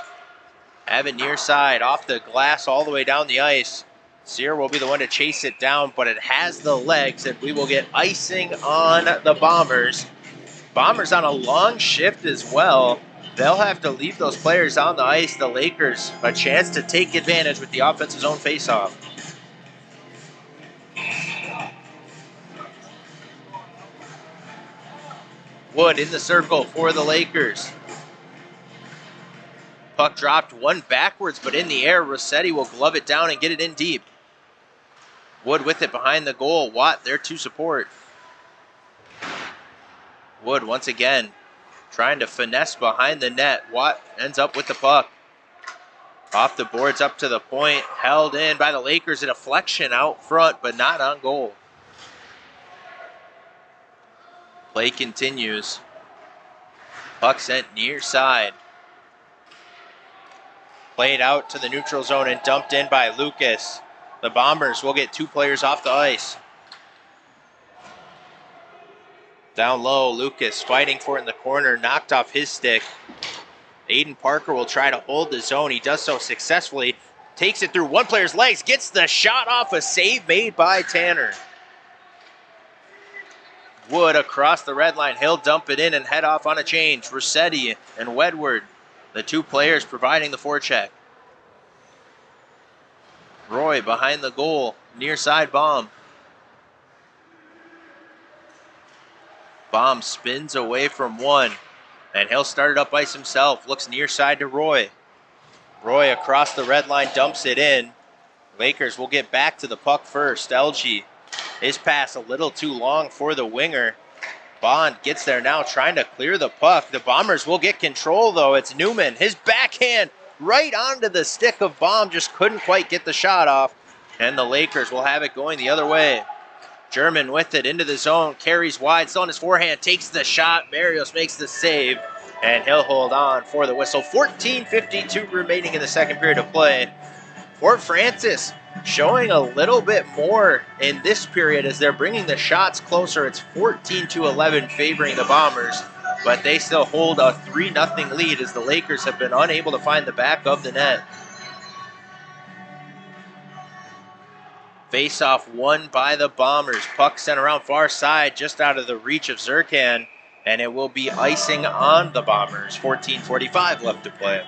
have it near side, off the glass, all the way down the ice. Sear will be the one to chase it down, but it has the legs, and we will get icing on the Bombers. Bombers on a long shift as well. They'll have to leave those players on the ice. The Lakers a chance to take advantage with the offensive zone faceoff. Wood in the circle for the Lakers. Puck dropped one backwards, but in the air, Rossetti will glove it down and get it in deep. Wood with it behind the goal. Watt there to support. Wood once again trying to finesse behind the net. Watt ends up with the puck. Off the boards up to the point. Held in by the Lakers. A deflection out front, but not on goal. Play continues. Puck sent near side. Played out to the neutral zone and dumped in by Lucas. The Bombers will get 2 players off the ice. Down low, Lucas fighting for it in the corner, knocked off his stick. Aiden Parker will try to hold the zone. He does so successfully. Takes it through one player's legs, gets the shot off, a save made by Tanner. Wood across the red line. He'll dump it in and head off on a change. Rossetti and Wedward, the 2 players providing the forecheck. Roy behind the goal, near side bomb. Bomb spins away from one, and he'll start it up ice himself. Looks near side to Roy. Roy across the red line dumps it in. Lakers will get back to the puck first. LG, his pass a little too long for the winger. Bond gets there now trying to clear the puck. The Bombers will get control though. It's Newman, his backhand right onto the stick of Bomb, just couldn't quite get the shot off. And the Lakers will have it going the other way. German with it into the zone, carries wide, still on his forehand, takes the shot. Barrios makes the save, and he'll hold on for the whistle. 14:52 remaining in the second period of play. Fort Francis showing a little bit more in this period as they're bringing the shots closer. It's 14-11 favoring the Bombers, but they still hold a 3-0 lead as the Lakers have been unable to find the back of the net. Face-off won by the Bombers. Puck sent around far side, just out of the reach of Zirkan, and it will be icing on the Bombers. 14:45 left to play.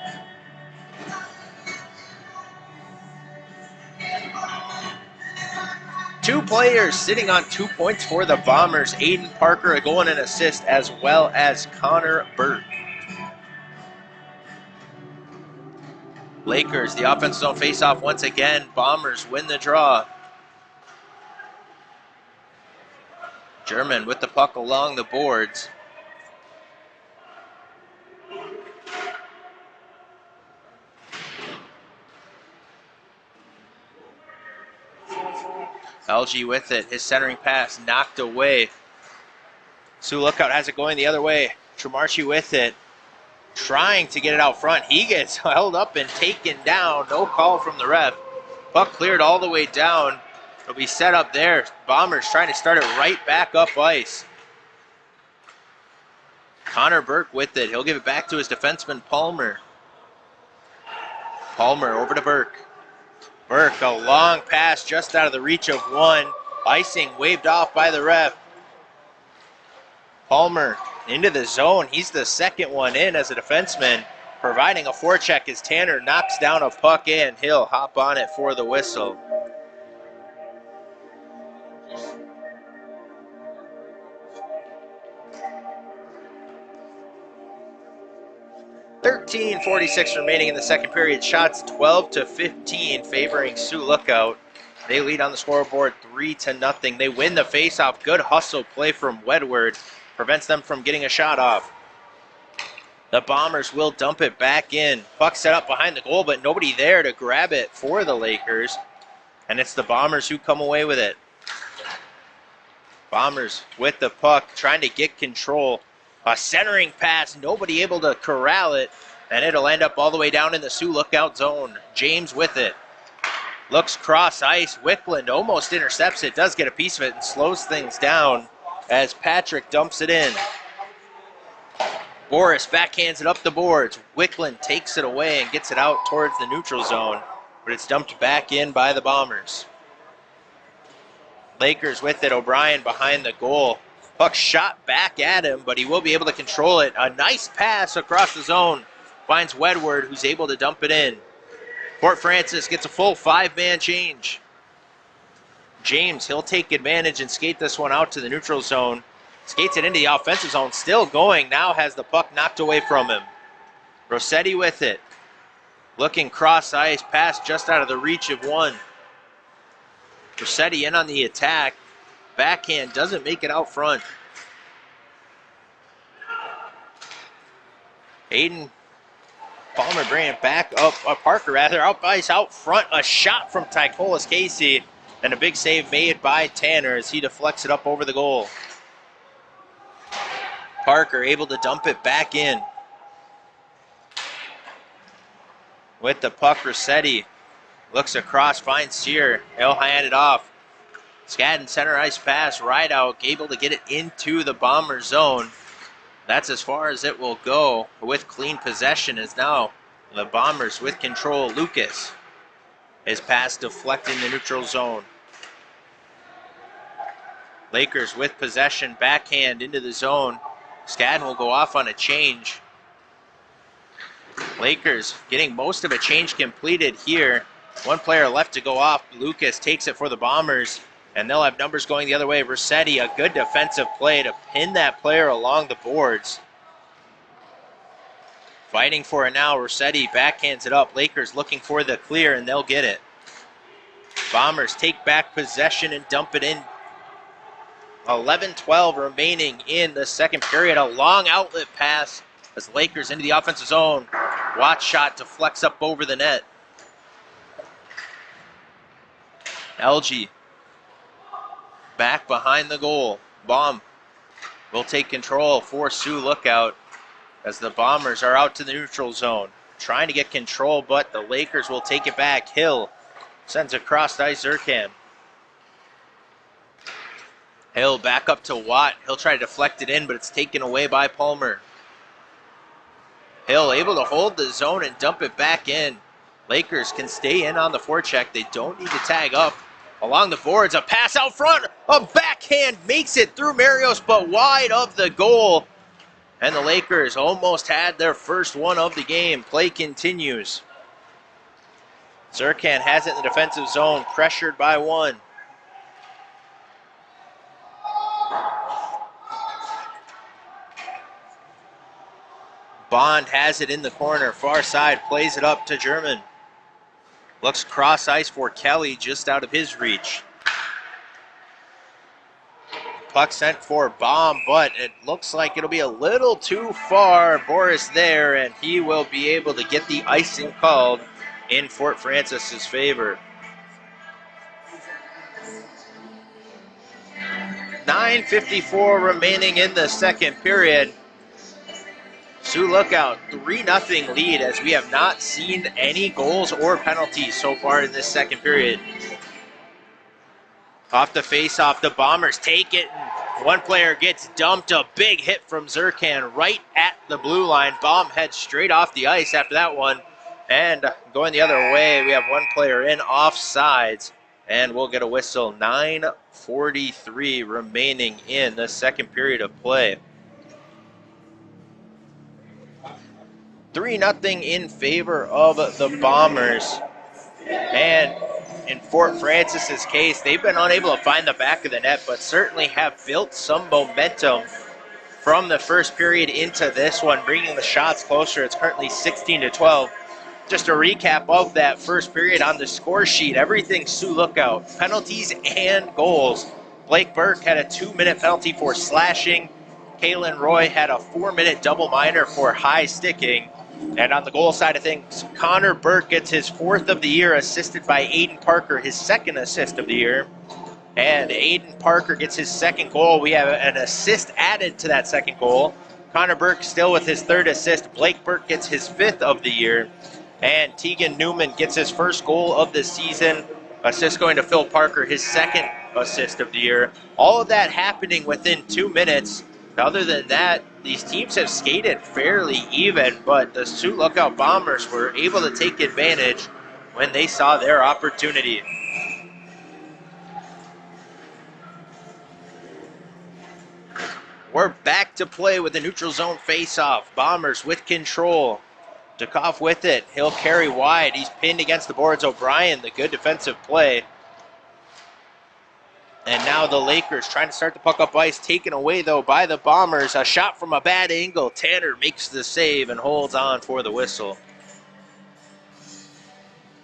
Two players sitting on 2 points for the Bombers. Aiden Parker, a goal and an assist, as well as Connor Burke. Lakers, the offensive zone face-off once again. Bombers win the draw. German with the puck along the boards. LG with it. His centering pass knocked away. Sioux Lookout has it going the other way. Tremarchi with it. Trying to get it out front. He gets held up and taken down. No call from the ref. Puck cleared all the way down. It'll be set up there. Bombers trying to start it right back up ice. Connor Burke with it. He'll give it back to his defenseman, Palmer. Palmer over to Burke. Burke, a long pass just out of the reach of one. Icing waved off by the ref. Palmer into the zone. He's the second one in as a defenseman. Providing a forecheck as Tanner knocks down a puck in. He'll hop on it for the whistle. .46 remaining in the second period. Shots 12-15 favoring Sioux Lookout. They lead on the scoreboard 3-0. They win the faceoff. Good hustle play from Wedward. Prevents them from getting a shot off. The Bombers will dump it back in. Puck set up behind the goal, but nobody there to grab it for the Lakers. And it's the Bombers who come away with it. Bombers with the puck, trying to get control. A centering pass, nobody able to corral it. And it'll end up all the way down in the Sioux Lookout zone. James with it. Looks cross ice. Wickland almost intercepts it. Does get a piece of it and slows things down as Patrick dumps it in. Boris backhands it up the boards. Wickland takes it away and gets it out towards the neutral zone. But it's dumped back in by the Bombers. Lakers with it. O'Brien behind the goal. Puck shot back at him, but he will be able to control it. A nice pass across the zone. Finds Wedward, who's able to dump it in. Fort Francis gets a full 5-man change. James, he'll take advantage and skate this one out to the neutral zone. Skates it into the offensive zone, still going. Now has the puck knocked away from him. Rossetti with it. Looking cross ice, pass just out of the reach of one. Rossetti in on the attack. Backhand doesn't make it out front. Aiden Palmer bringing it back up, Parker rather, out ice, out front. A shot from Tycolas Casey, and a big save made by Tanner as he deflects it up over the goal. Parker able to dump it back in. With the puck, Rossetti looks across, finds Sear. He'll hand it off. Skadden center ice pass, right out, able to get it into the Bomber zone. That's as far as it will go with clean possession, as now the Bombers with control. Lucas, his pass deflecting the neutral zone. Lakers with possession, backhand into the zone. Skadden will go off on a change. Lakers getting most of a change completed here. One player left to go off. Lucas takes it for the Bombers, and they'll have numbers going the other way. Rossetti, a good defensive play to pin that player along the boards. Fighting for it now. Rossetti backhands it up. Lakers looking for the clear, and they'll get it. Bombers take back possession and dump it in. 11-12 remaining in the second period. A long outlet pass as Lakers into the offensive zone. Watch shot deflects up over the net. LG back behind the goal. Baum will take control for Sioux Lookout as the Bombers are out to the neutral zone. Trying to get control, but the Lakers will take it back. Hill sends across to ice Zerkan. Hill back up to Watt. He'll try to deflect it in, but it's taken away by Palmer. Hill able to hold the zone and dump it back in. Lakers can stay in on the forecheck. They don't need to tag up. Along the boards, a pass out front. A backhand makes it through Marios, but wide of the goal. And the Lakers almost had their first one of the game. Play continues. Zerkan has it in the defensive zone, pressured by one. Bond has it in the corner, far side, plays it up to German. Looks cross ice for Kelly, just out of his reach. Puck sent for Baum, but it looks like it'll be a little too far. Boris there, and he will be able to get the icing called in Fort Francis's favor. 9:54 remaining in the second period. Sioux Lookout 3-0 lead, as we have not seen any goals or penalties so far in this second period. Off the face-off, the Bombers take it, and one player gets dumped. A big hit from Zerkan right at the blue line. Baum heads straight off the ice after that one. And going the other way, we have one player in offsides, and we'll get a whistle. 9:43 remaining in the second period of play. 3-0 in favor of the Bombers. And in Fort Francis's case, they've been unable to find the back of the net, but certainly have built some momentum from the first period into this one, bringing the shots closer. It's currently 16-12. Just a recap of that first period on the score sheet. Everything Sioux Lookout, penalties and goals. Blake Burke had a 2-minute penalty for slashing. Kalen Roy had a 4-minute double minor for high sticking. And on the goal side of things, Connor Burke gets his 4th of the year, assisted by Aiden Parker, his 2nd assist of the year. And Aiden Parker gets his 2nd goal. We have an assist added to that 2nd goal. Connor Burke still with his 3rd assist. Blake Burke gets his 5th of the year. And Tegan Newman gets his 1st goal of the season. Assist going to Phil Parker, his 2nd assist of the year. All of that happening within 2 minutes. Other than that, these teams have skated fairly even, but the Sioux Lookout Bombers were able to take advantage when they saw their opportunity. We're back to play with the neutral zone face-off. Bombers with control. Dukoff with it. He'll carry wide. He's pinned against the boards. O'Brien, the good defensive play. And now the Lakers trying to start the puck up ice, taken away though by the Bombers. A shot from a bad angle. Tanner makes the save and holds on for the whistle.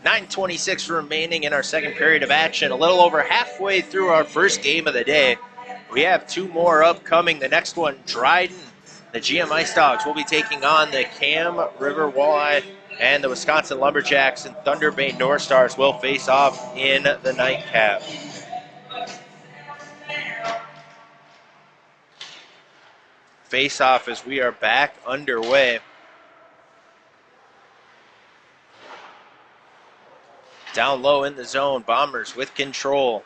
9:26 remaining in our second period of action. A little over halfway through our first game of the day. We have 2 more upcoming. The next one, Dryden The GM Ice Dogs will be taking on the Cam River Walleye, and the Wisconsin Lumberjacks and Thunder Bay North Stars will face off in the nightcap. Face off as we are back underway. Down low in the zone, Bombers with control.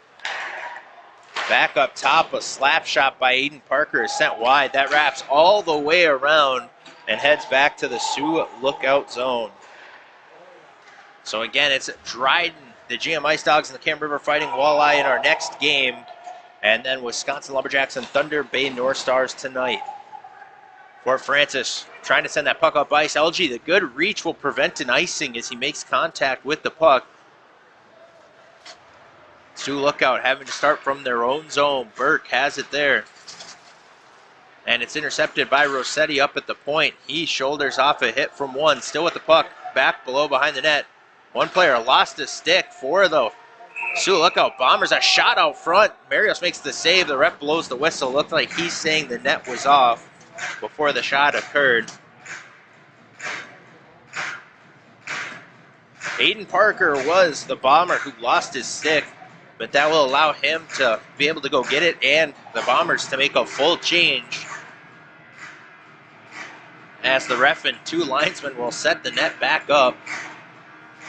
Back up top, a slap shot by Aiden Parker is sent wide. That wraps all the way around and heads back to the Sioux lookout zone. So again, it's Dryden, the GM Ice Dogs, and the Cam River Fighting Walleye in our next game. And then Wisconsin Lumberjacks and Thunder Bay North Stars tonight. Fort Francis trying to send that puck up ice. LG, the good reach will prevent an icing as he makes contact with the puck. Sioux lookout having to start from their own zone. Burke has it there. And it's intercepted by Rossetti up at the point. He shoulders off a hit from one. Still with the puck. Back below behind the net. One player lost his stick. For the Sioux lookout Bombers. A shot out front. Marios makes the save. The ref blows the whistle. Looked like he's saying the net was off before the shot occurred. Aiden Parker was the Bomber who lost his stick, but that will allow him to be able to go get it and the Bombers to make a full change. As the ref and two linesmen will set the net back up.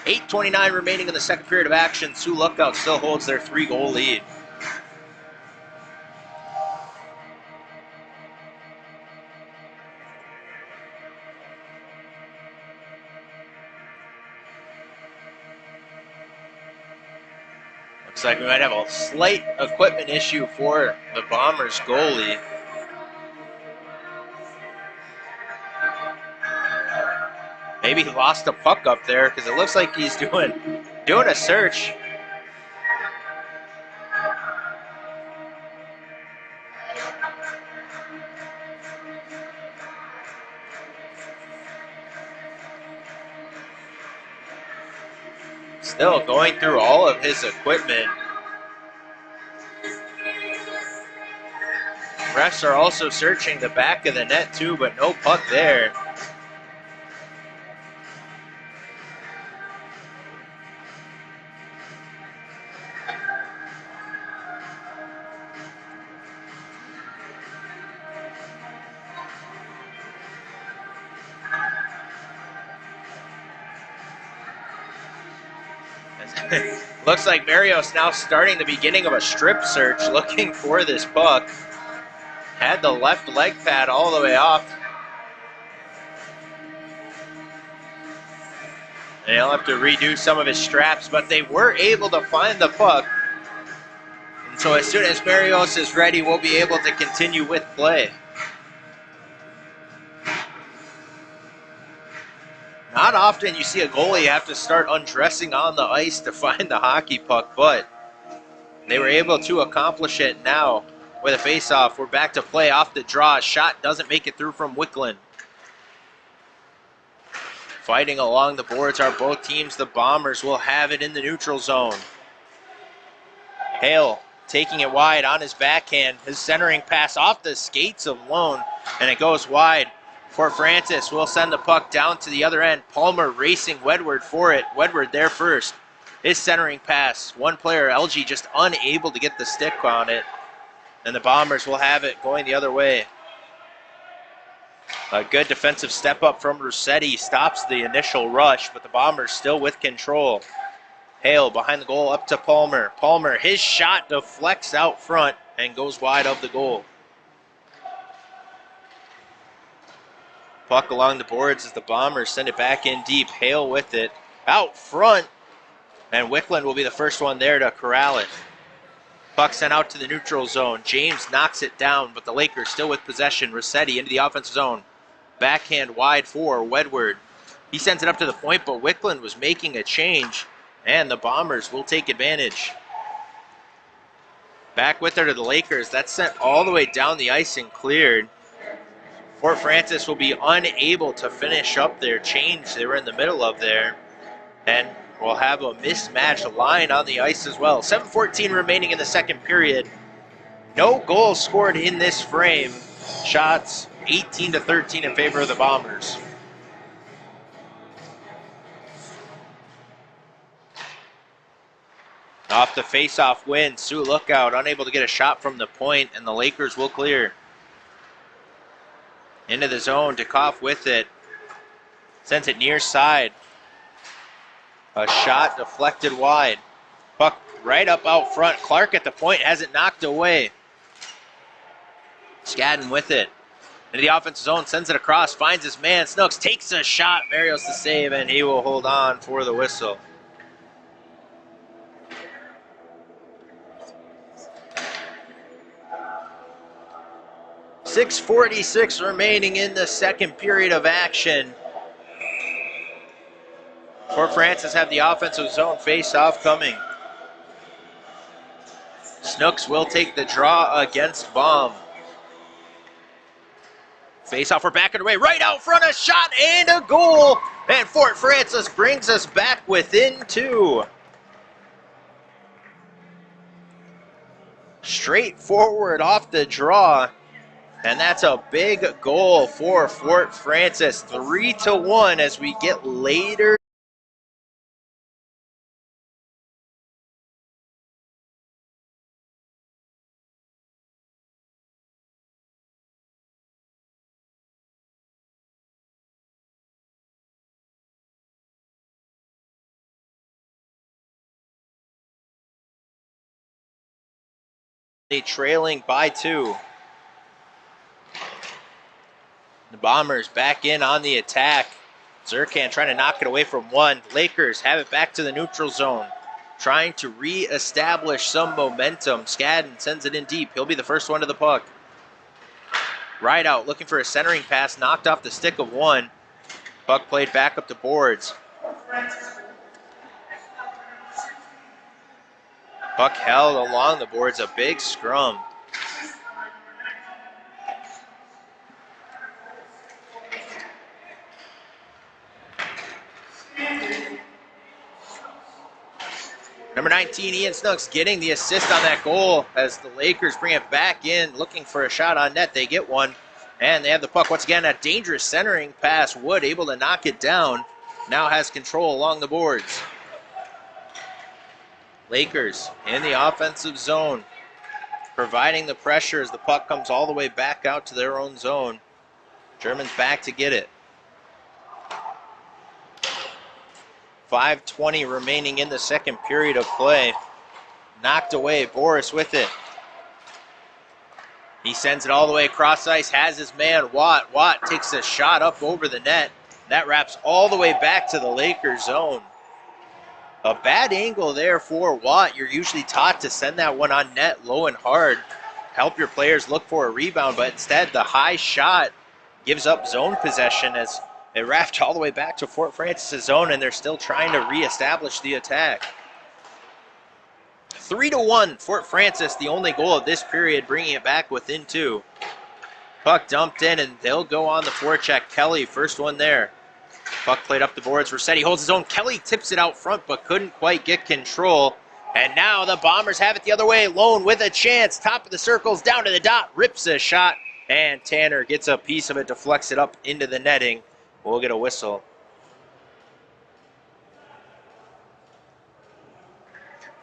8:29 remaining in the second period of action. Sioux lookout still holds their 3-goal lead. Looks like we might have a slight equipment issue for the Bombers goalie. Maybe he lost a puck up there because it looks like he's doing a search. Still going through all of his equipment. Refs are also searching the back of the net too, but no puck there. Looks like Marios now starting the beginning of a strip search looking for this puck. Had the left leg pad all the way off. And he'll have to redo some of his straps, but they were able to find the puck. And so as soon as Marios is ready, we'll be able to continue with play. Not often you see a goalie have to start undressing on the ice to find the hockey puck, but they were able to accomplish it now with a face-off. We're back to play off the draw. Shot doesn't make it through from Wickland. Fighting along the boards are both teams. The Bombers will have it in the neutral zone. Hale taking it wide on his backhand. His centering pass off the skates of Lone, and it goes wide. Fort Francis will send the puck down to the other end. Palmer racing Wedward for it. Wedward there first. His centering pass. One player, LG, just unable to get the stick on it. And the Bombers will have it going the other way. A good defensive step up from Rossetti stops the initial rush, but the Bombers still with control. Hale behind the goal up to Palmer. Palmer, his shot deflects out front and goes wide of the goal. Puck along the boards as the Bombers send it back in deep. Hale with it out front, and Wickland will be the first one there to corral it. Puck sent out to the neutral zone. James knocks it down, but the Lakers still with possession. Rossetti into the offensive zone. Backhand wide for Wedward. He sends it up to the point, but Wickland was making a change, and the Bombers will take advantage. Back with her to the Lakers. That's sent all the way down the ice and cleared. Fort Francis will be unable to finish up their change they were in the middle of there. And we'll have a mismatched line on the ice as well. 7:14 remaining in the second period. No goals scored in this frame. shots, 18-13 in favor of the Bombers. Off the face-off win, Sioux Lookout unable to get a shot from the point, and the Lakers will clear. Into the zone, Dikoff with it. Sends it near side. A shot deflected wide. Puck right up out front. Clark at the point has it knocked away. Skadden with it. Into the offensive zone, sends it across, finds his man. Snooks takes a shot. Barrios to save, and he will hold on for the whistle. .646 remaining in the second period of action. Fort Francis have the offensive zone face-off coming. Snooks will take the draw against Baum. Face-off, we're back underway. Right out front, a shot and a goal. And Fort Francis brings us back within 2. Straightforward off the draw. And that's a big goal for Fort Francis. 3-1 as we get later. They trailing by 2. The Bombers back in on the attack. Zerkan trying to knock it away from 1. Lakers have it back to the neutral zone. Trying to re-establish some momentum. Skadden sends it in deep. He'll be the first one to the puck. Right out, looking for a centering pass. Knocked off the stick of 1. Puck played back up the boards. Puck held along the boards. A big scrum. Number 19, Ian Snooks getting the assist on that goal as the Lakers bring it back in, looking for a shot on net. They get one, and they have the puck. Once again, a dangerous centering pass. Wood able to knock it down. Now has control along the boards. Lakers in the offensive zone, providing the pressure as the puck comes all the way back out to their own zone. Germans back to get it. 5:20 remaining in the second period of play. Knocked away, Boris with it. He sends it all the way across ice, has his man, Watt. Watt takes a shot up over the net. That wraps all the way back to the Lakers zone. A bad angle there for Watt. You're usually taught to send that one on net low and hard. Help your players look for a rebound, but instead the high shot gives up zone possession as it wrapped all the way back to Fort Francis' zone, and they're still trying to reestablish the attack. 3-1, Fort Francis, the only goal of this period, bringing it back within 2. Puck dumped in, and they'll go on the forecheck. Kelly, first one there. Puck played up the boards. Rossetti holds his own. Kelly tips it out front, but couldn't quite get control. And now the Bombers have it the other way. Lone with a chance. Top of the circles, down to the dot. Rips a shot, and Tanner gets a piece of it, deflects it up into the netting. We'll get a whistle.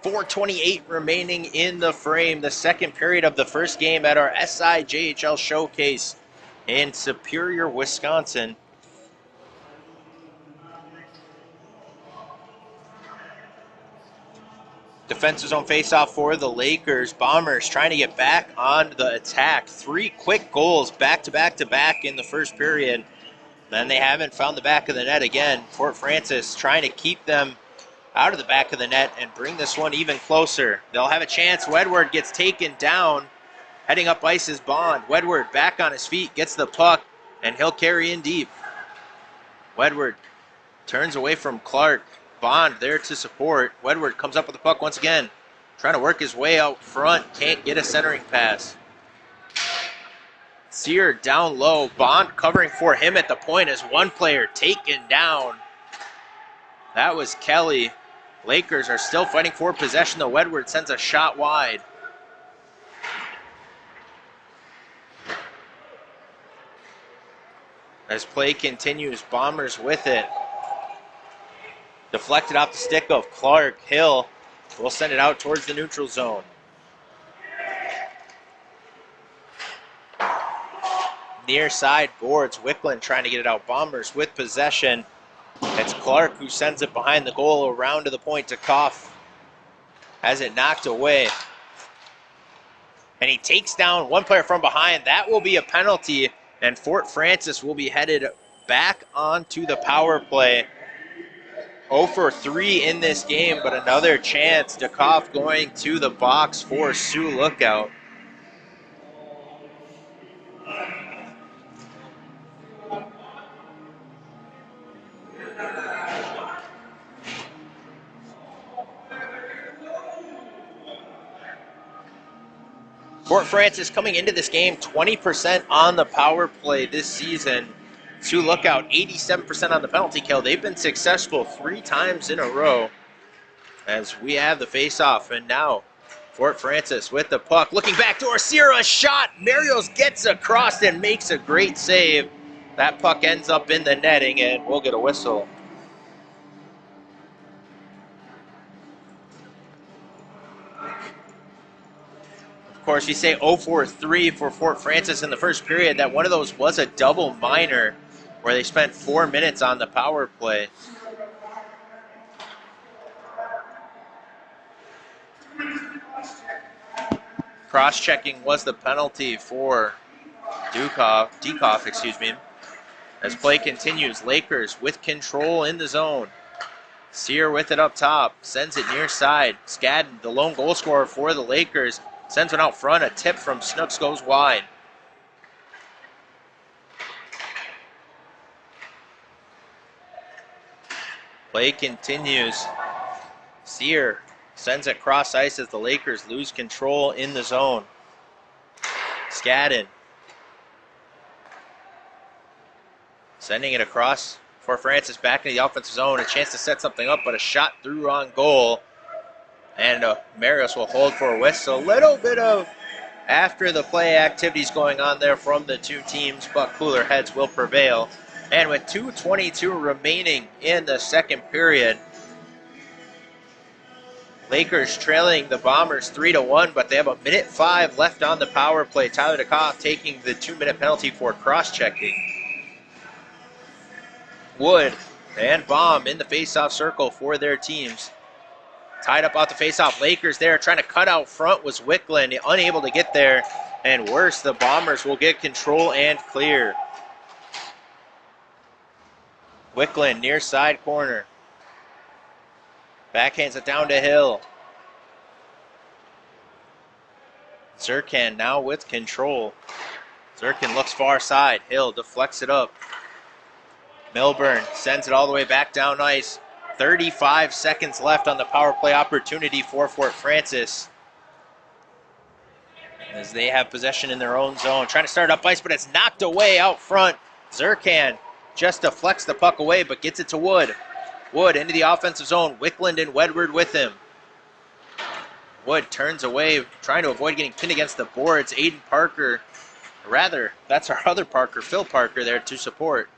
.428 remaining in the frame. The second period of the first game at our SIJHL showcase in Superior, Wisconsin. Defensive zone faceoff for the Lakers. Bombers trying to get back on the attack. 3 quick goals back to back in the first period. Then they haven't found the back of the net again. Fort Francis trying to keep them out of the back of the net and bring this one even closer. They'll have a chance. Wedward gets taken down. Heading up ice is Bond. Wedward back on his feet, gets the puck, and he'll carry in deep. Wedward turns away from Clark. Bond there to support. Wedward comes up with the puck once again. Trying to work his way out front. Can't get a centering pass. Sear down low. Bond covering for him at the point as one player taken down. That was Kelly. Lakers are still fighting for possession, though. Wedward sends a shot wide. As play continues, Bombers with it. Deflected off the stick of Clark. Hill will send it out towards the neutral zone. Near side boards. Wickland trying to get it out. Bombers with possession. It's Clark who sends it behind the goal around to the point to Koff. Has it knocked away. And he takes down one player from behind. That will be a penalty. And Fort Francis will be headed back onto the power play. 0 for 3 in this game, but another chance. Koff going to the box for Sioux Lookout. Fort Francis coming into this game 20% on the power play this season. Sioux Lookout 87% on the penalty kill. They've been successful 3 times in a row as we have the face-off. And now Fort Francis with the puck. Looking back door, Sierra shot. Marios gets across and makes a great save. That puck ends up in the netting and we'll get a whistle. Of course, you say 0 for 3 for Fort Francis in the first period. That one of those was a double minor where they spent 4 minutes on the power play. Cross-checking was the penalty for Dekoff, excuse me. As play continues, Lakers with control in the zone. Sear with it up top, sends it near side. Skadden, the lone goal scorer for the Lakers, sends one out front. A tip from Snooks goes wide. Play continues. Sear sends it cross ice as the Lakers lose control in the zone. Skadden sending it across for Francis back into the offensive zone. A chance to set something up, but a shot through on goal. And Marios will hold for a whistle. A little bit of after the play activities going on there from the two teams, but cooler heads will prevail. And with 2:22 remaining in the second period, Lakers trailing the Bombers 3-1, but they have 1:05 left on the power play. Tyler Dekoff taking the 2-minute penalty for cross-checking. Wood and Baum in the face-off circle for their teams. Tied up off the face-off. Lakers there trying to cut out front was Wickland, unable to get there. And worse, the Bombers will get control and clear. Wickland near side corner. Backhands it down to Hill. Zirkan now with control. Zirkan looks far side. Hill deflects it up. Milburn sends it all the way back down ice. 35 seconds left on the power play opportunity for Fort Francis, as they have possession in their own zone. Trying to start up ice, but it's knocked away out front. Zirkan just deflects the puck away, but gets it to Wood. Wood into the offensive zone. Wickland and Wedward with him. Wood turns away, trying to avoid getting pinned against the boards. Aiden Parker, rather, that's our other Parker, Phil Parker there to support.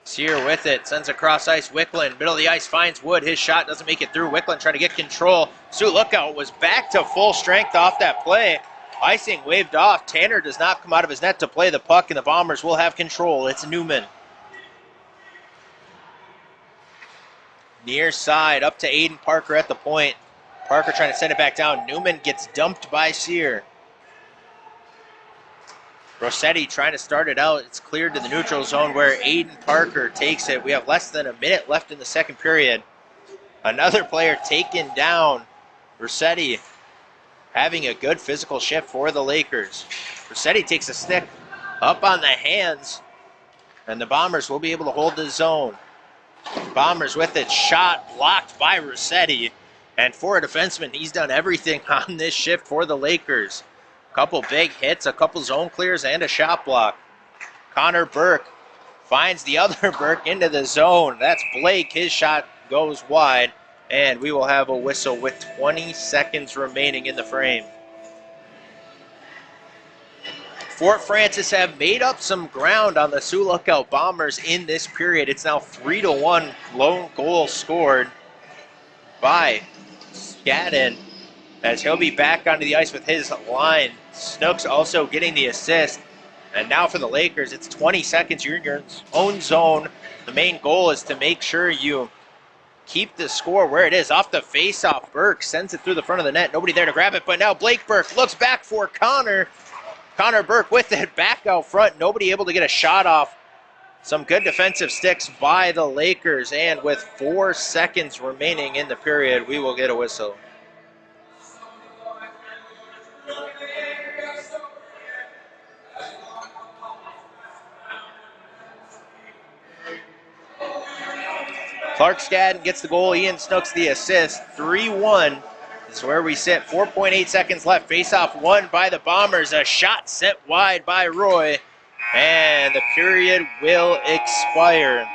Sear with it, sends across ice. Wickland, middle of the ice, finds Wood. His shot doesn't make it through. Wickland trying to get control. Sioux Lookout was back to full strength off that play. Icing waved off. Tanner does not come out of his net to play the puck, and the Bombers will have control. It's Newman. Near side, up to Aiden Parker at the point. Parker trying to send it back down. Newman gets dumped by Sear. Rossetti trying to start it out. It's cleared to the neutral zone where Aiden Parker takes it. We have less than a minute left in the second period. Another player taken down. Rossetti having a good physical shift for the Lakers. Rossetti takes a stick up on the hands, and the Bombers will be able to hold the zone. Bombers with it, shot blocked by Rossetti. And for a defenseman, he's done everything on this shift for the Lakers. Couple big hits, a couple zone clears, and a shot block. Connor Burke finds the other Burke into the zone. That's Blake. His shot goes wide, and we will have a whistle with 20 seconds remaining in the frame. Fort Francis have made up some ground on the Sioux Lookout Bombers in this period. It's now 3-1 lone goal scored by Skadden as he'll be back onto the ice with his line. Snooks also getting the assist. And now for the Lakers, it's 20 seconds. You're in your own zone. The main goal is to make sure you keep the score where it is. Off the face-off, Burke sends it through the front of the net. Nobody there to grab it, but now Blake Burke looks back for Connor. Connor Burke with it back out front. Nobody able to get a shot off. Some good defensive sticks by the Lakers, and with 4 seconds remaining in the period, we will get a whistle. Clark Skadden gets the goal. Ian Snooks the assist. 3-1 is where we sit. 4.8 seconds left. Face-off won by the Bombers. A shot sent wide by Roy. And the period will expire.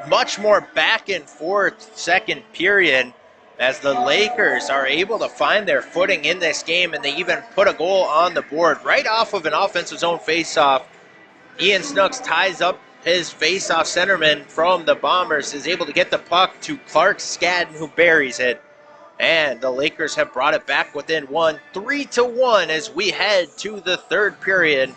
Much more back and forth second period as the Lakers are able to find their footing in this game, and they even put a goal on the board right off of an offensive zone face-off. Ian Snooks ties up his face-off centerman from the Bombers, is able to get the puck to Clark Skadden, who buries it. And the Lakers have brought it back within one, 3-1 as we head to the third period.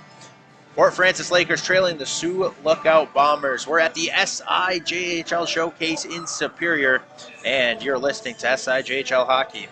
Fort Francis Lakers trailing the Sioux Lookout Bombers. We're at the SIJHL Showcase in Superior, and you're listening to SIJHL Hockey.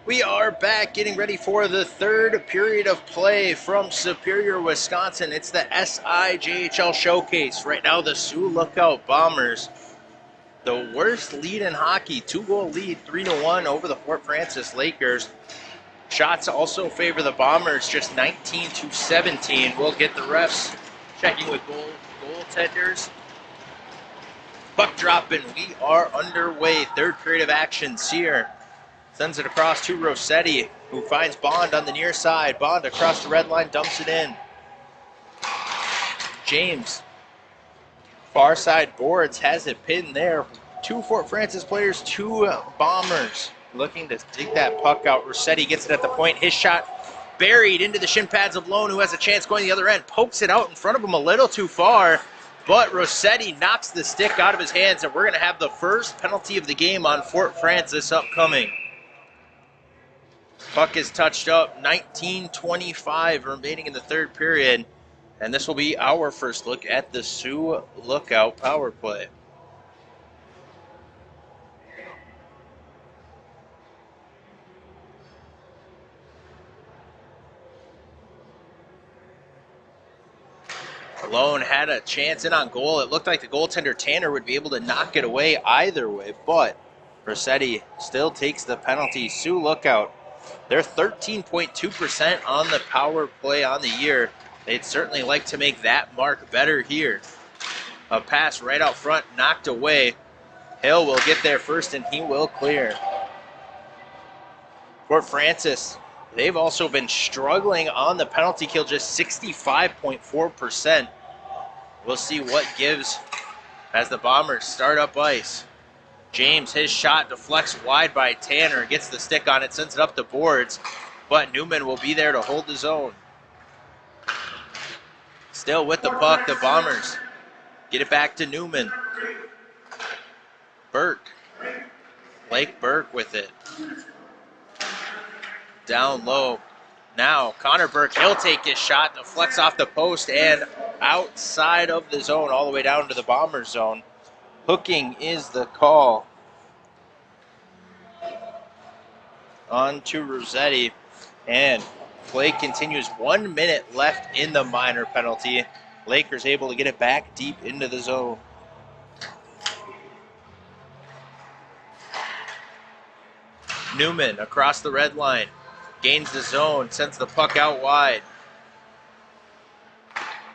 We are back getting ready for the third period of play from Superior, Wisconsin. It's the SIJHL Showcase. Right now, the Sioux Lookout Bombers, the worst lead in hockey, 2-goal lead, 3-1 over the Fort Francis Lakers. Shots also favor the Bombers, just 19-17. We'll get the refs checking with goaltenders. Puck dropping, we are underway. Third period of action. Sear sends it across to Rossetti, who finds Bond on the near side. Bond across the red line, dumps it in. James, far side boards, has it pinned there. Two Fort Francis players, two Bombers looking to dig that puck out. Rossetti gets it at the point. His shot buried into the shin pads of Lone, who has a chance going the other end. Pokes it out in front of him a little too far, but Rossetti knocks the stick out of his hands, and we're going to have the first penalty of the game on Fort Francis upcoming. Puck is touched up, 19:25 remaining in the third period, and this will be our first look at the Sioux Lookout power play. Lone had a chance in on goal. It looked like the goaltender Tanner would be able to knock it away either way, but Rossetti still takes the penalty. Sioux Lookout, they're 13.2% on the power play on the year. They'd certainly like to make that mark better here. A pass right out front, knocked away. Hill will get there first, and he will clear. Fort Francis, they've also been struggling on the penalty kill, just 65.4%. We'll see what gives as the Bombers start up ice. James, his shot deflects wide by Tanner, gets the stick on it, sends it up the boards, but Newman will be there to hold his own. Still with the puck, the Bombers get it back to Newman. Burke, Blake Burke with it. Down low. Now Connor Burke, he'll take his shot, deflects off the post and outside of the zone, all the way down to the Bomber zone. Hooking is the call on to Rossetti, and play continues. 1 minute left in the minor penalty. Lakers able to get it back deep into the zone. Newman across the red line, gains the zone, sends the puck out wide.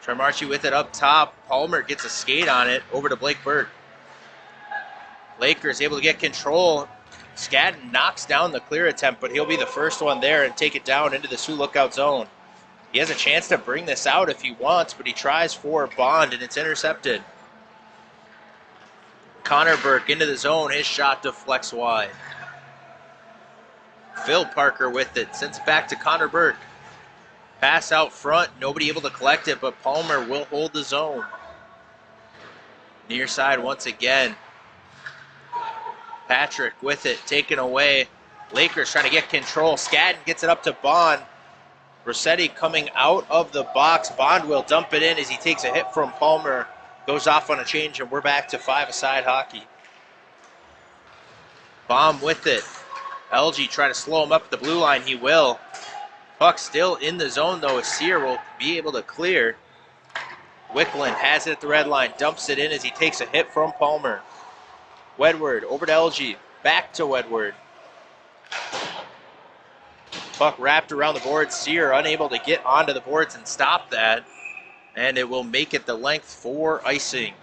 Tremarchi with it up top. Palmer gets a skate on it, over to Blake Burke. Lakers able to get control. Skadden knocks down the clear attempt, but he'll be the first one there and take it down into the Sioux Lookout zone. He has a chance to bring this out if he wants, but he tries for Bond, and it's intercepted. Connor Burke into the zone. His shot deflects wide. Phil Parker with it, sends it back to Connor Burke. Pass out front, nobody able to collect it, but Palmer will hold the zone. Near side once again. Patrick with it, taken away. Lakers trying to get control. Skadden gets it up to Bond. Rossetti coming out of the box. Bond will dump it in as he takes a hit from Palmer. Goes off on a change, and we're back to five-a-side hockey. Baum with it. LG trying to slow him up at the blue line. He will. Puck still in the zone, though, as Sear will be able to clear. Wickland has it at the red line. Dumps it in as he takes a hit from Palmer. Wedward over to LG. Back to Wedward. Puck wrapped around the boards. Sear unable to get onto the boards and stop that. And it will make it the length for icing.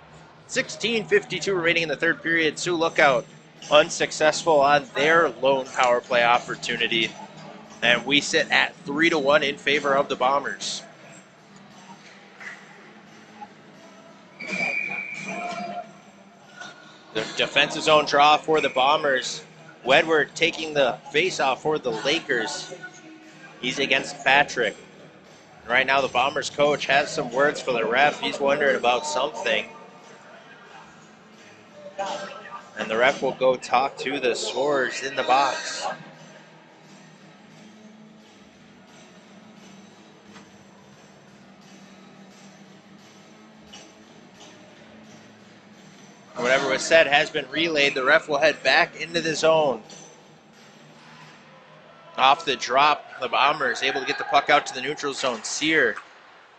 16:52 remaining in the third period. Sioux Lookout unsuccessful on their lone power play opportunity. And we sit at 3-1 in favor of the Bombers. The defensive zone draw for the Bombers. Wedward taking the face-off for the Lakers. He's against Patrick. Right now the Bombers coach has some words for the ref. He's wondering about something. And the ref will go talk to the scorers in the box. Whatever was said has been relayed. The ref will head back into the zone. Off the drop, the Bombers able to get the puck out to the neutral zone. Sear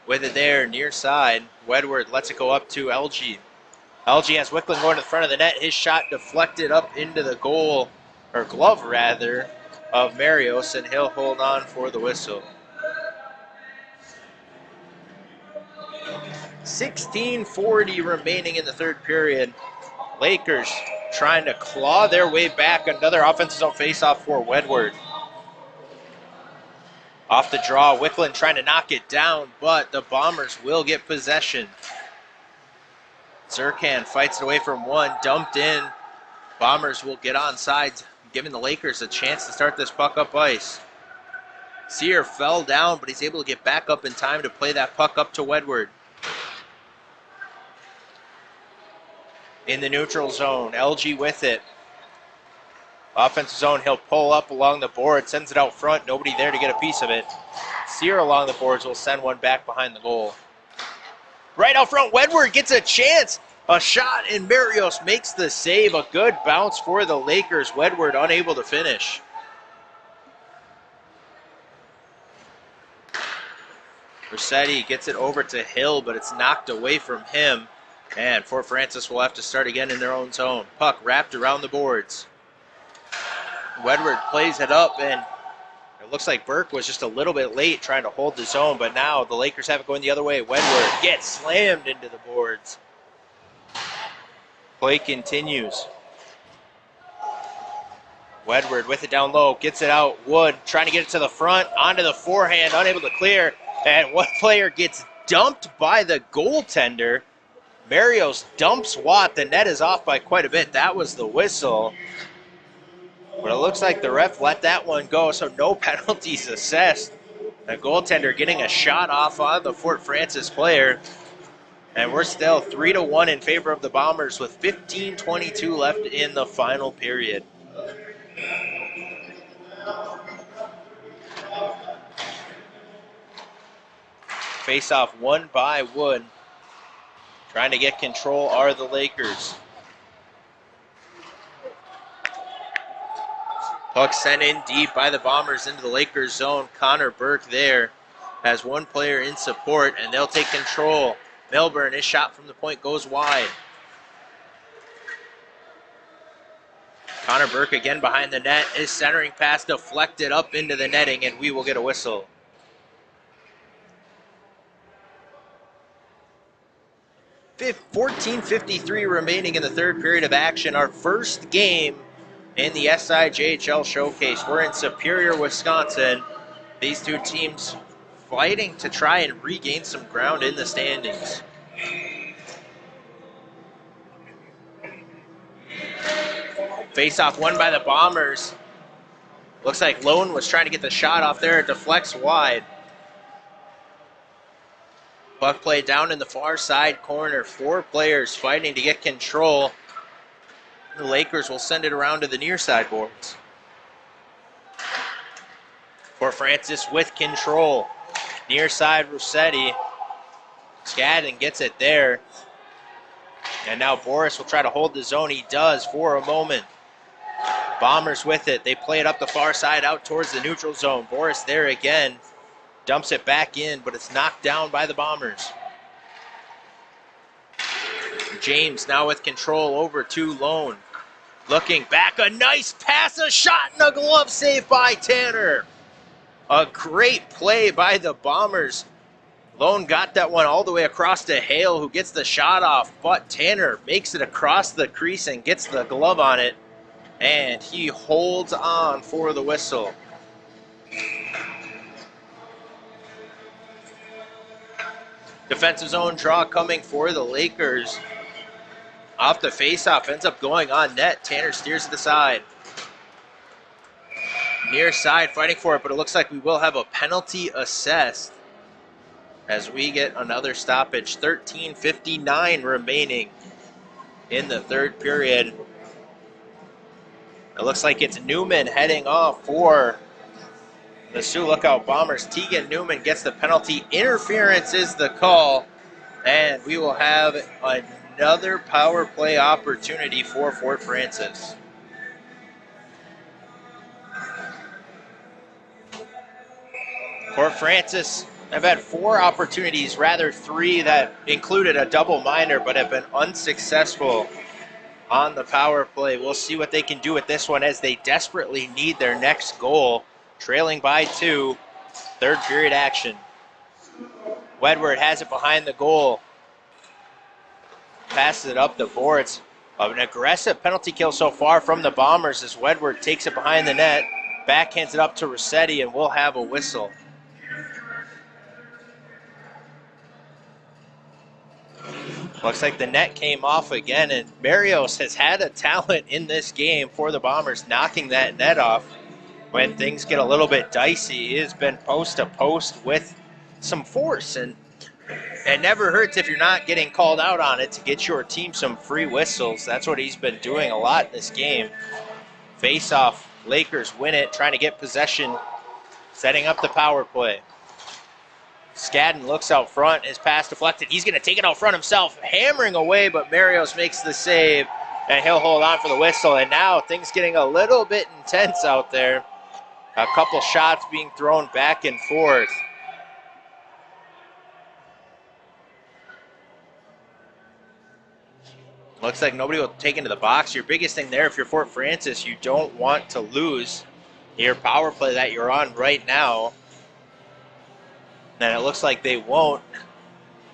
with it there, near side. Wedward lets it go up to LG. LG has Wicklund going to the front of the net. His shot deflected up into the goal, or glove rather, of Marios, and he'll hold on for the whistle. 16:40 remaining in the third period. Lakers trying to claw their way back. Another offensive zone faceoff for Wedward. Off the draw, Wicklund trying to knock it down, but the Bombers will get possession. Zirkan fights it away from one, dumped in. Bombers will get on sides, giving the Lakers a chance to start this puck up ice. Sear fell down, but he's able to get back up in time to play that puck up to Wedward. In the neutral zone, LG with it. Offensive zone, he'll pull up along the board, sends it out front, nobody there to get a piece of it. Sear along the boards will send one back behind the goal. Right out front, Wedward gets a chance. A shot, and Marios makes the save. A good bounce for the Lakers. Wedward unable to finish. Rossetti gets it over to Hill, but it's knocked away from him. And Fort Francis will have to start again in their own zone. Puck wrapped around the boards. Wedward plays it up, and it looks like Burke was just a little bit late trying to hold the zone, but now the Lakers have it going the other way. Wedward gets slammed into the boards. Play continues. Wedward with it down low, gets it out. Wood trying to get it to the front, onto the forehand, unable to clear. And one player gets dumped by the goaltender. Marios dumps Watt. The net is off by quite a bit. That was the whistle. But it looks like the ref let that one go, so no penalties assessed. The goaltender getting a shot off on the Fort Francis player. And we're still 3-1 in favor of the Bombers with 15:22 left in the final period. Face-off won by Wood. Trying to get control are the Lakers. Puck sent in deep by the Bombers into the Lakers zone. Connor Burke there has one player in support, and they'll take control. Milburn, his shot from the point goes wide. Connor Burke again behind the net. His centering pass deflected up into the netting, and we will get a whistle. $14:53 remaining in the third period of action. Our first game in the SIJHL Showcase. We're in Superior, Wisconsin. These two teams fighting to try and regain some ground in the standings. Face-off won by the Bombers. Looks like Lone was trying to get the shot off there. It deflects wide. Puck play down in the far side corner. Four players fighting to get control. The Lakers will send it around to the near side boards. Fort Francis with control. Near side Rossetti. Skadden gets it there. And now Boris will try to hold the zone. He does for a moment. Bombers with it. They play it up the far side out towards the neutral zone. Boris there again. Dumps it back in, but it's knocked down by the Bombers. James now with control over to Lone. Looking back, a nice pass, a shot, and a glove save by Tanner. A great play by the Bombers. Lone got that one all the way across to Hale, who gets the shot off, but Tanner makes it across the crease and gets the glove on it, and he holds on for the whistle. Defensive zone draw coming for the Lakers. Off the faceoff, ends up going on net. Tanner steers to the side. Near side fighting for it, but it looks like we will have a penalty assessed as we get another stoppage. 13:59 remaining in the third period. It looks like it's Newman heading off for the Sioux Lookout Bombers. Tegan Newman gets the penalty. Interference is the call, and we will have another power play opportunity for Fort Francis. Fort Francis have had 4 opportunities, rather 3 that included a double minor, but have been unsuccessful on the power play. We'll see what they can do with this one as they desperately need their next goal. Trailing by 2, third period action. Wedward has it behind the goal. Passes it up the boards. An aggressive penalty kill so far from the Bombers as Wedward takes it behind the net. Backhands it up to Rossetti and we'll have a whistle. Looks like the net came off again, and Barrios has had a talent in this game for the Bombers, knocking that net off when things get a little bit dicey. He has been post to post with some force, and it never hurts if you're not getting called out on it to get your team some free whistles. That's what he's been doing a lot in this game. Face off, Lakers win it, trying to get possession, setting up the power play. Skadden looks out front, his pass deflected. He's going to take it out front himself, hammering away, but Marios makes the save, and he'll hold on for the whistle. And now things getting a little bit intense out there. A couple shots being thrown back and forth. Looks like nobody will take into the box. Your biggest thing there, if you're Fort Francis, you don't want to lose your power play that you're on right now. And it looks like they won't.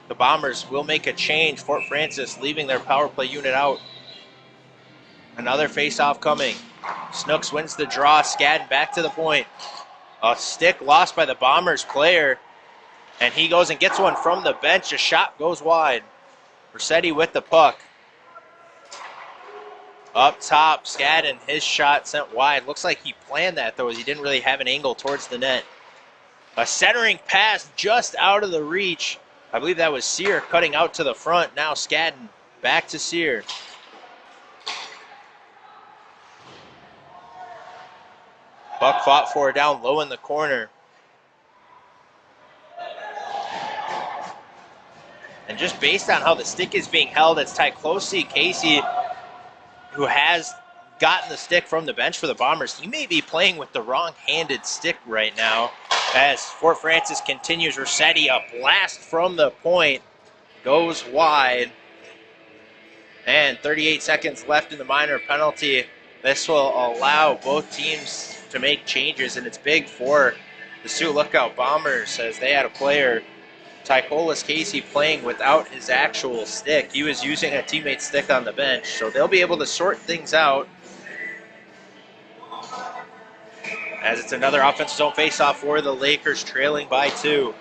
The Bombers will make a change. Fort Francis leaving their power play unit out. Another face-off coming. Snooks wins the draw. Skadden back to the point. A stick lost by the Bombers player. And he goes and gets one from the bench. A shot goes wide. Rossetti with the puck. Up top, Skadden, his shot sent wide. Looks like he planned that, though, as he didn't really have an angle towards the net. A centering pass just out of the reach. I believe that was Sear cutting out to the front. Now Skadden back to Sear. Buck fought for it down low in the corner. And just based on how the stick is being held, it's Tyclosi Casey who has gotten the stick from the bench for the Bombers. He may be playing with the wrong-handed stick right now. As Fort Francis continues, Rossetti, a blast from the point, goes wide. And 38 seconds left in the minor penalty. This will allow both teams to make changes, and it's big for the Sioux Lookout Bombers as they had a player, Tycolas Casey, playing without his actual stick. He was using a teammate's stick on the bench, so they'll be able to sort things out. As it's another offensive zone faceoff for the Lakers, trailing by 2.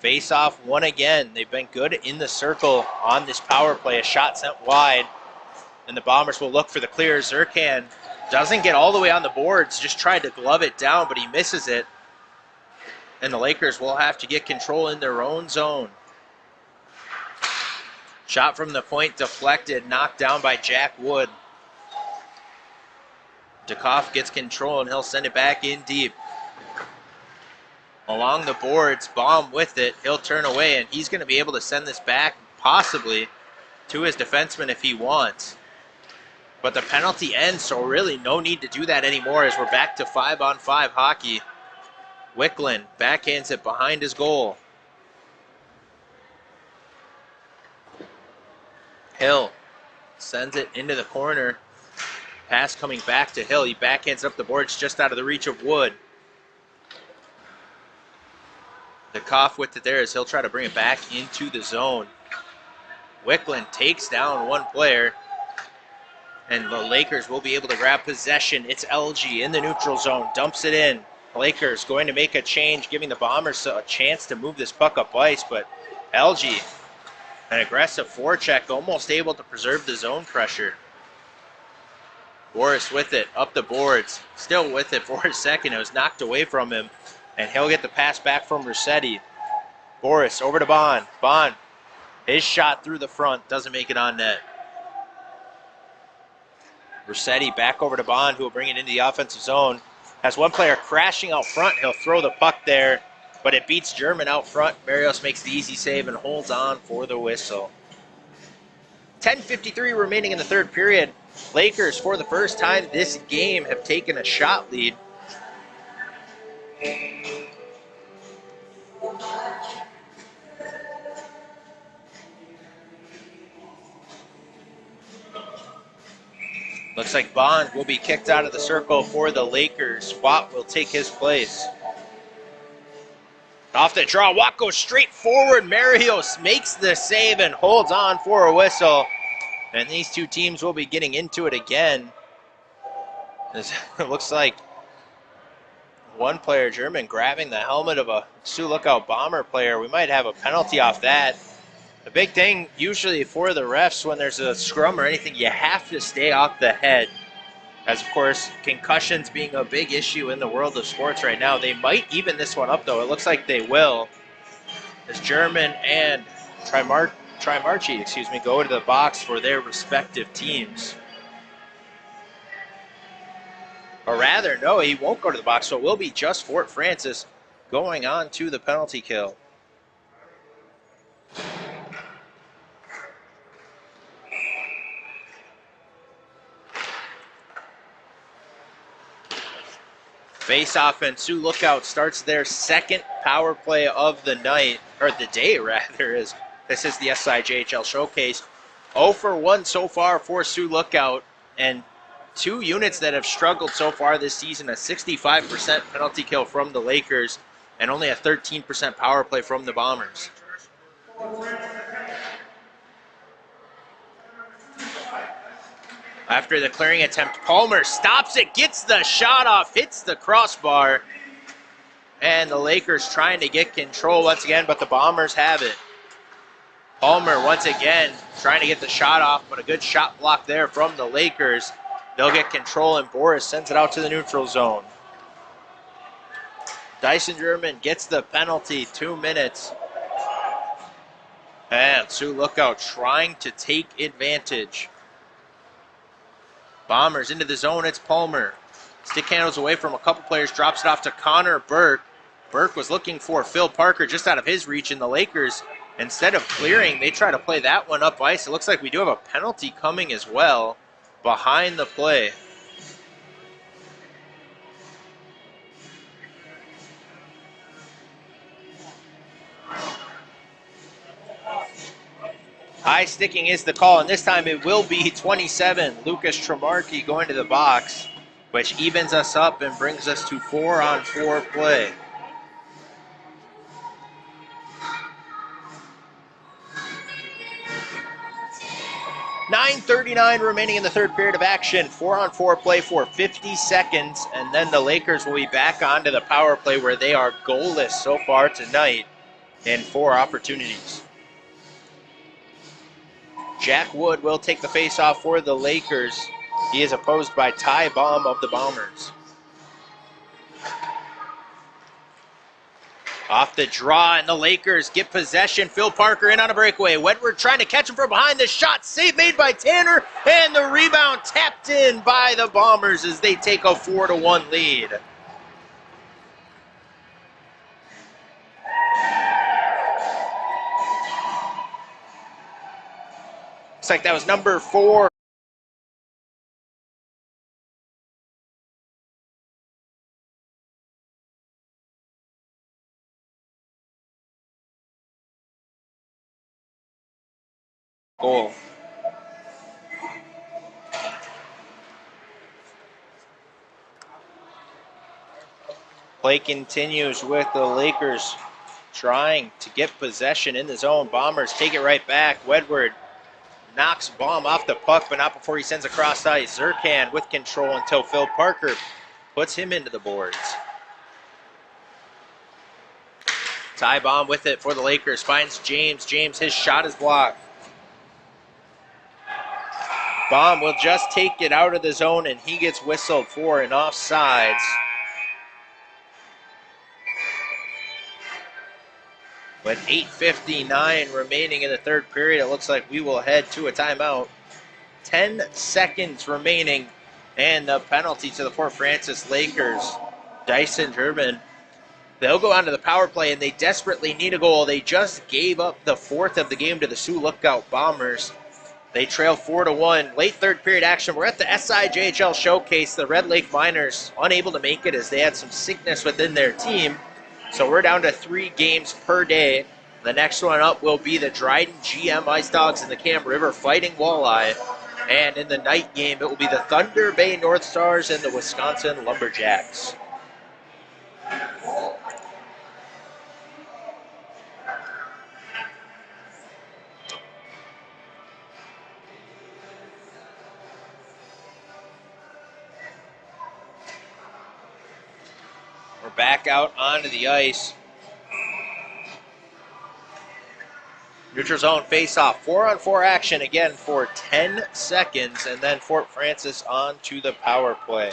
Faceoff won again. They've been good in the circle on this power play. A shot sent wide, and the Bombers will look for the clear. Zirkan doesn't get all the way on the boards, just tried to glove it down, but he misses it. And the Lakers will have to get control in their own zone. Shot from the point deflected, knocked down by Jack Wood. Dukoff gets control, and he'll send it back in deep. Along the boards, Baum with it. He'll turn away, and he's going to be able to send this back, possibly, to his defenseman if he wants. But the penalty ends, so really no need to do that anymore as we're back to 5-on-5 hockey. Wicklund backhands it behind his goal. Hill sends it into the corner. Pass coming back to Hill. He backhands up the boards just out of the reach of Wood. Dukoff with it there as he'll try to bring it back into the zone. Wicklund takes down one player, and the Lakers will be able to grab possession. It's LG in the neutral zone, dumps it in. Lakers going to make a change, giving the Bombers a chance to move this puck up ice, but LG, an aggressive forecheck, almost able to preserve the zone pressure. Boris with it, up the boards, still with it for a second. It was knocked away from him, and he'll get the pass back from Rossetti. Boris over to Bond. Bond, his shot through the front, doesn't make it on net. Rossetti back over to Bond, who will bring it into the offensive zone. Has one player crashing out front. He'll throw the puck there, but it beats German out front. Barrios makes the easy save and holds on for the whistle. 10:53 remaining in the third period. Lakers, for the first time this game, have taken a shot lead. Looks like Bond will be kicked out of the circle for the Lakers. Watt will take his place. Off the draw, Watt goes straight forward. Marios makes the save and holds on for a whistle. And these two teams will be getting into it again. It looks like one player, German, grabbing the helmet of a Sioux Lookout Bomber player. We might have a penalty off that. The big thing usually for the refs when there's a scrum or anything, you have to stay off the head. As of course, concussions being a big issue in the world of sports right now. They might even this one up though. It looks like they will. As German and Trimarchi, go to the box for their respective teams. Or rather, no, he won't go to the box, so it will be just Fort Francis going on to the penalty kill. Face-off, and Sioux Lookout starts their second power play of the night, or the day rather, as this is the SIJHL Showcase. 0 for 1 so far for Sioux Lookout, and two units that have struggled so far this season, a 65% penalty kill from the Lakers, and only a 13% power play from the Bombers. After the clearing attempt, Palmer stops it, gets the shot off, hits the crossbar, and the Lakers trying to get control once again, but the Bombers have it. Palmer once again trying to get the shot off, but a good shot block there from the Lakers. They'll get control, and Boris sends it out to the neutral zone. Dyson German gets the penalty, 2 minutes. And Sioux Lookout trying to take advantage. Bombers into the zone, it's Palmer. Stick handles away from a couple players, drops it off to Connor Burke. Burke was looking for Phil Parker just out of his reach, and the Lakers, instead of clearing, they try to play that one up ice. It looks like we do have a penalty coming as well behind the play. High sticking is the call, and this time it will be 27. Lucas Tremarchi going to the box, which evens us up and brings us to 4-on-4 play. .39 remaining in the third period of action. 4-on-4 play for 50 seconds, and then the Lakers will be back onto the power play where they are goalless so far tonight in 4 opportunities. Jack Wood will take the face-off for the Lakers. He is opposed by Ty Baum of the Bombers. Off the draw, and the Lakers get possession. Phil Parker in on a breakaway. Wedward trying to catch him from behind. The shot save made by Tanner, and the rebound tapped in by the Bombers as they take a 4-1 lead. Looks like that was number 4. Goal. Play continues with the Lakers trying to get possession in the zone. Bombers take it right back. Wedward knocks Baum off the puck, but not before he sends across ice. Zirkan with control until Phil Parker puts him into the boards. Ty Baum with it for the Lakers. Finds James. James, his shot is blocked. Baum will just take it out of the zone, and he gets whistled for an offsides. With 8:59 remaining in the third period, it looks like we will head to a timeout. 10 seconds remaining, and the penalty to the Fort Francis Lakers. Dyson German. They'll go on to the power play, and they desperately need a goal. They just gave up the 4th of the game to the Sioux Lookout Bombers. They trail 4-1. Late third period action. We're at the SIJHL Showcase. The Red Lake Miners unable to make it as they had some sickness within their team. So we're down to 3 games per day. The next one up will be the Dryden GM Ice Dogs and the Cam River Fighting Walleye. And in the night game, it will be the Thunder Bay North Stars and the Wisconsin Lumberjacks. We're back out onto the ice. Neutral zone face-off, 4-on-4 action again for 10 seconds, and then Fort Francis on to the power play.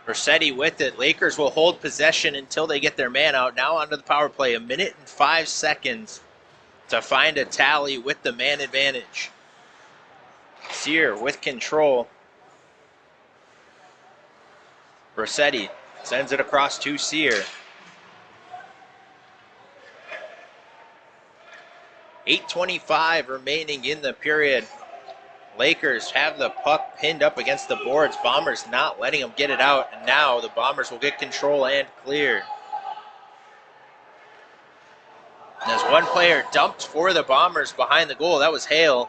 Rossetti with it. Lakers will hold possession until they get their man out. Now onto the power play, 1 minute and 5 seconds to find a tally with the man advantage. Sear with control. Rossetti sends it across to Sear. 8:25 remaining in the period. Lakers have the puck pinned up against the boards. Bombers not letting them get it out. And now the Bombers will get control and clear. And as one player dumped for the Bombers behind the goal, that was Hale.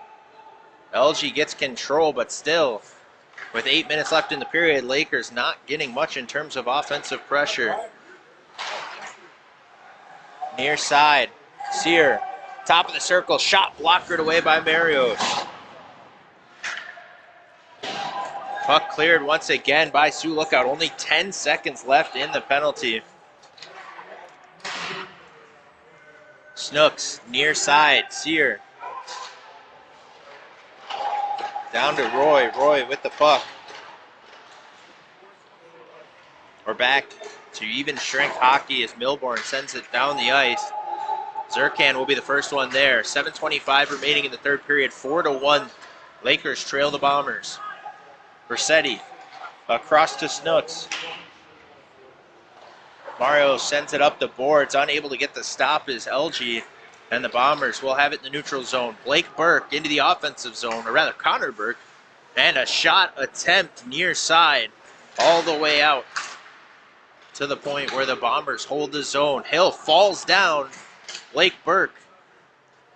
LG gets control, but still, with 8 minutes left in the period, Lakers not getting much in terms of offensive pressure. Near side, Sear, top of the circle, shot blockered away by Marios. Puck cleared once again by Sioux Lookout. Only 10 seconds left in the penalty. Snooks, near side, Sear. Down to Roy. Roy with the puck. We're back to even strength hockey as Milbourne sends it down the ice. Zirkan will be the first one there. 7:25 remaining in the third period. 4-1. Lakers trail the Bombers. Rossetti across to Snooks. Mario sends it up the boards. Unable to get the stop is LG. And the Bombers will have it in the neutral zone. Blake Burke into the offensive zone, or rather Connor Burke. And a shot attempt near side all the way out to the point where the Bombers hold the zone. Hill falls down. Blake Burke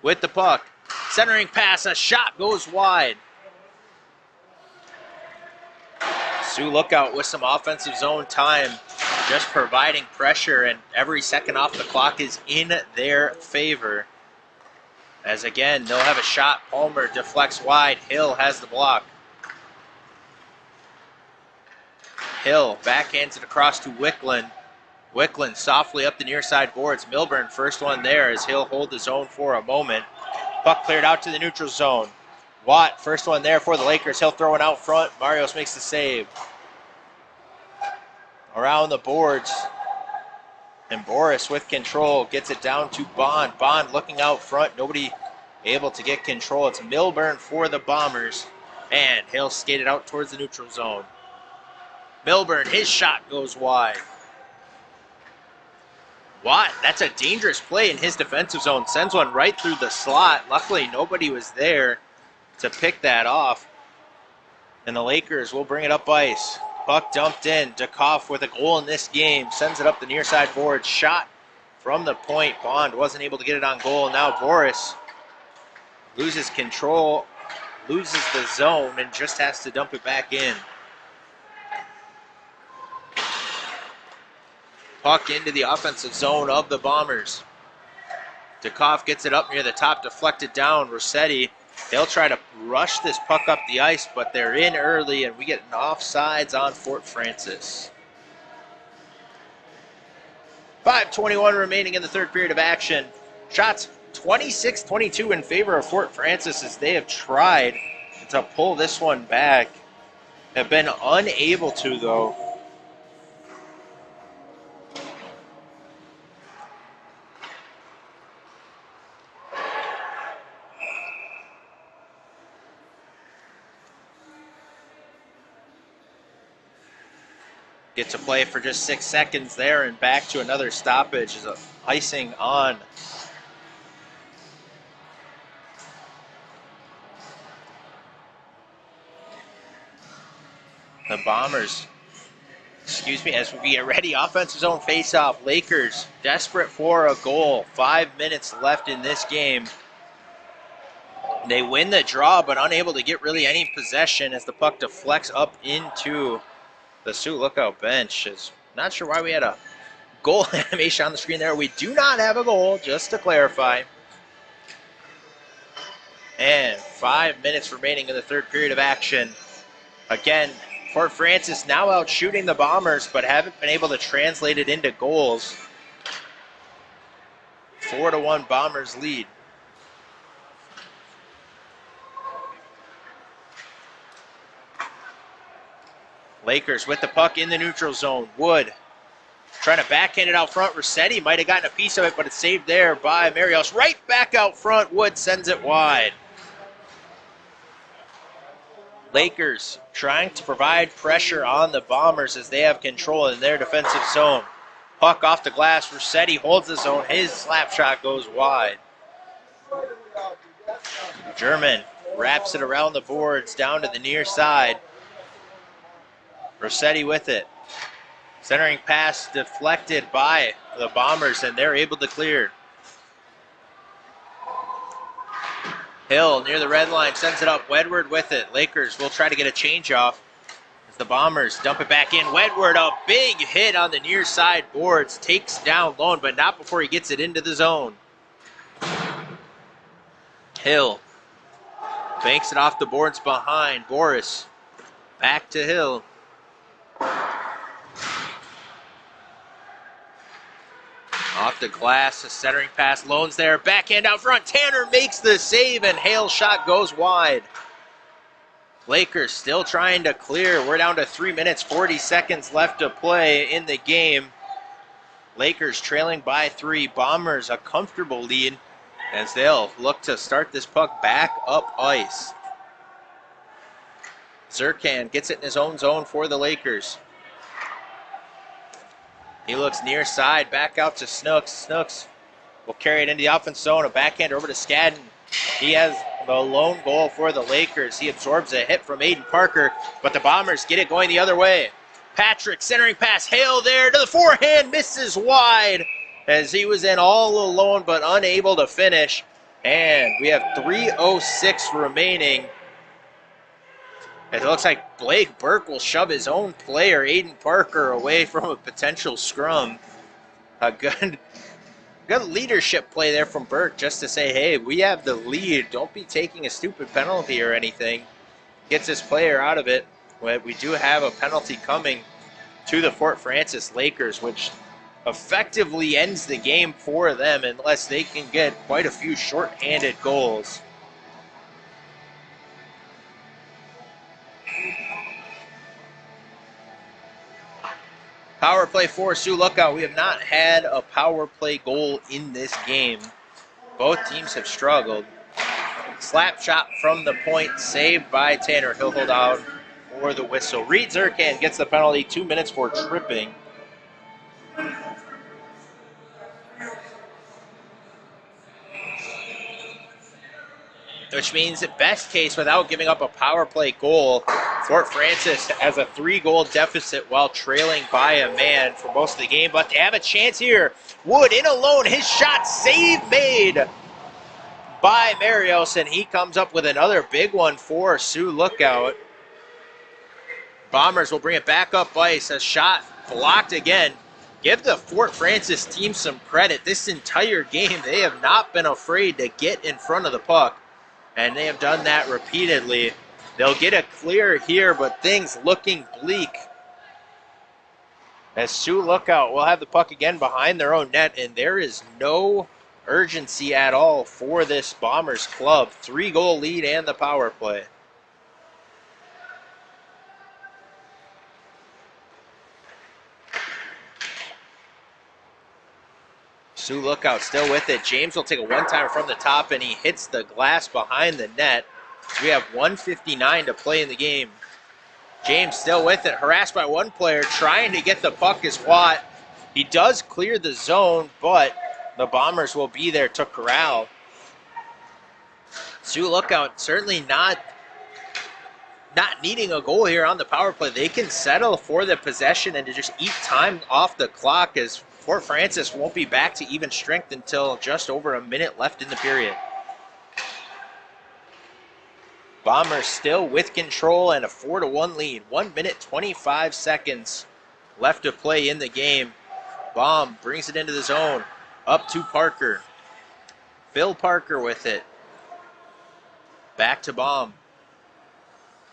with the puck. Centering pass, a shot goes wide. Sioux Lookout with some offensive zone time, just providing pressure, and every second off the clock is in their favor. As again, they'll have a shot. Palmer deflects wide. Hill has the block. Hill backhands it across to Wickland. Wickland softly up the near side boards. Milburn first one there as Hill hold the zone for a moment. Puck cleared out to the neutral zone. Watt, first one there for the Lakers. Hill throwing out front. Marios makes the save. Around the boards. And Boris with control gets it down to Bond. Bond looking out front. Nobody able to get control. It's Milburn for the Bombers. And Hill skated out towards the neutral zone. Milburn, his shot goes wide. Watt, that's a dangerous play in his defensive zone. Sends one right through the slot. Luckily, nobody was there to pick that off. And the Lakers will bring it up ice. Puck dumped in. Dukoff with a goal in this game. Sends it up the near side board. Shot from the point. Bond wasn't able to get it on goal. Now Boris loses control, loses the zone, and just has to dump it back in. Puck into the offensive zone of the Bombers. Dukoff gets it up near the top, deflected down. Rossetti, they'll try to rush this puck up the ice, but they're in early, and we get an offsides on Fort Francis. 5:21 remaining in the third period of action. Shots 26-22 in favor of Fort Francis as they have tried to pull this one back. Have been unable to, though. Get to play for just 6 seconds there and back to another stoppage as icing on. The Bombers excuse me, as we get ready, offensive zone face-off. Lakers desperate for a goal. 5 minutes left in this game. They win the draw, but unable to get really any possession as the puck deflects up into the Sioux Lookout bench. Not sure why we had a goal animation on the screen there. We do not have a goal, just to clarify. And 5 minutes remaining in the third period of action. Again, Fort Francis now out shooting the Bombers, but haven't been able to translate it into goals. 4-1 Bombers lead. Lakers with the puck in the neutral zone. Wood trying to backhand it out front. Rossetti might have gotten a piece of it, but it's saved there by Marios. Right back out front. Wood sends it wide. Lakers trying to provide pressure on the Bombers as they have control in their defensive zone. Puck off the glass. Rossetti holds the zone. His slap shot goes wide. German wraps it around the boards down to the near side. Rossetti with it. Centering pass deflected by the Bombers, and they're able to clear. Hill near the red line sends it up. Wedward with it. Lakers will try to get a change off as the Bombers dump it back in. Wedward, a big hit on the near side boards. Takes down Lone, but not before he gets it into the zone. Hill banks it off the boards behind. Boris back to Hill. Off the glass, a centering pass. Lone's there, backhand out front. Tanner makes the save, and Hale's shot goes wide. Lakers still trying to clear. We're down to 3 minutes, 40 seconds left to play in the game. Lakers trailing by 3. Bombers a comfortable lead as they'll look to start this puck back up ice. Zirkan gets it in his own zone for the Lakers. He looks near side, back out to Snooks. Snooks will carry it into the offense zone. A backhand over to Skadden. He has the lone goal for the Lakers. He absorbs a hit from Aiden Parker, but the Bombers get it going the other way. Patrick centering pass. Hale there to the forehand, misses wide as he was in all alone but unable to finish. And we have 3:06 remaining. It looks like Blake Burke will shove his own player, Aiden Parker, away from a potential scrum. A good leadership play there from Burke just to say, hey, we have the lead. Don't be taking a stupid penalty or anything. Gets his player out of it. We do have a penalty coming to the Fort Francis Lakers, which effectively ends the game for them unless they can get quite a few shorthanded goals. Power play for Sioux Lookout. We have not had a power play goal in this game. Both teams have struggled. Slap shot from the point, saved by Tanner. He'll hold out for the whistle. Reed Zirkan gets the penalty, 2 minutes for tripping. Which means at best case, without giving up a power play goal, Fort Francis has a 3-goal deficit while trailing by a man for most of the game. But they have a chance here. Wood in alone. His shot save made by Marios, and he comes up with another big one for Sioux Lookout. Bombers will bring it back up ice. A shot blocked again. Give the Fort Francis team some credit. This entire game, they have not been afraid to get in front of the puck. And they have done that repeatedly. They'll get a clear here, but things looking bleak. As Sioux Lookout will have the puck again behind their own net, and there is no urgency at all for this Bombers club. 3-goal lead and the power play. Sioux Lookout still with it. James will take a one-timer from the top, and he hits the glass behind the net. We have 1:59 to play in the game. James still with it, harassed by one player, trying to get the puck as Watt. He does clear the zone, but the Bombers will be there to corral. Sioux Lookout certainly not not needing a goal here on the power play. They can settle for the possession and to just eat time off the clock, as Fort Francis won't be back to even strength until just over a minute left in the period. Bombers still with control and a 4-1 lead. 1 minute, 25 seconds left to play in the game. Baum brings it into the zone. Up to Parker. Phil Parker with it. Back to Baum,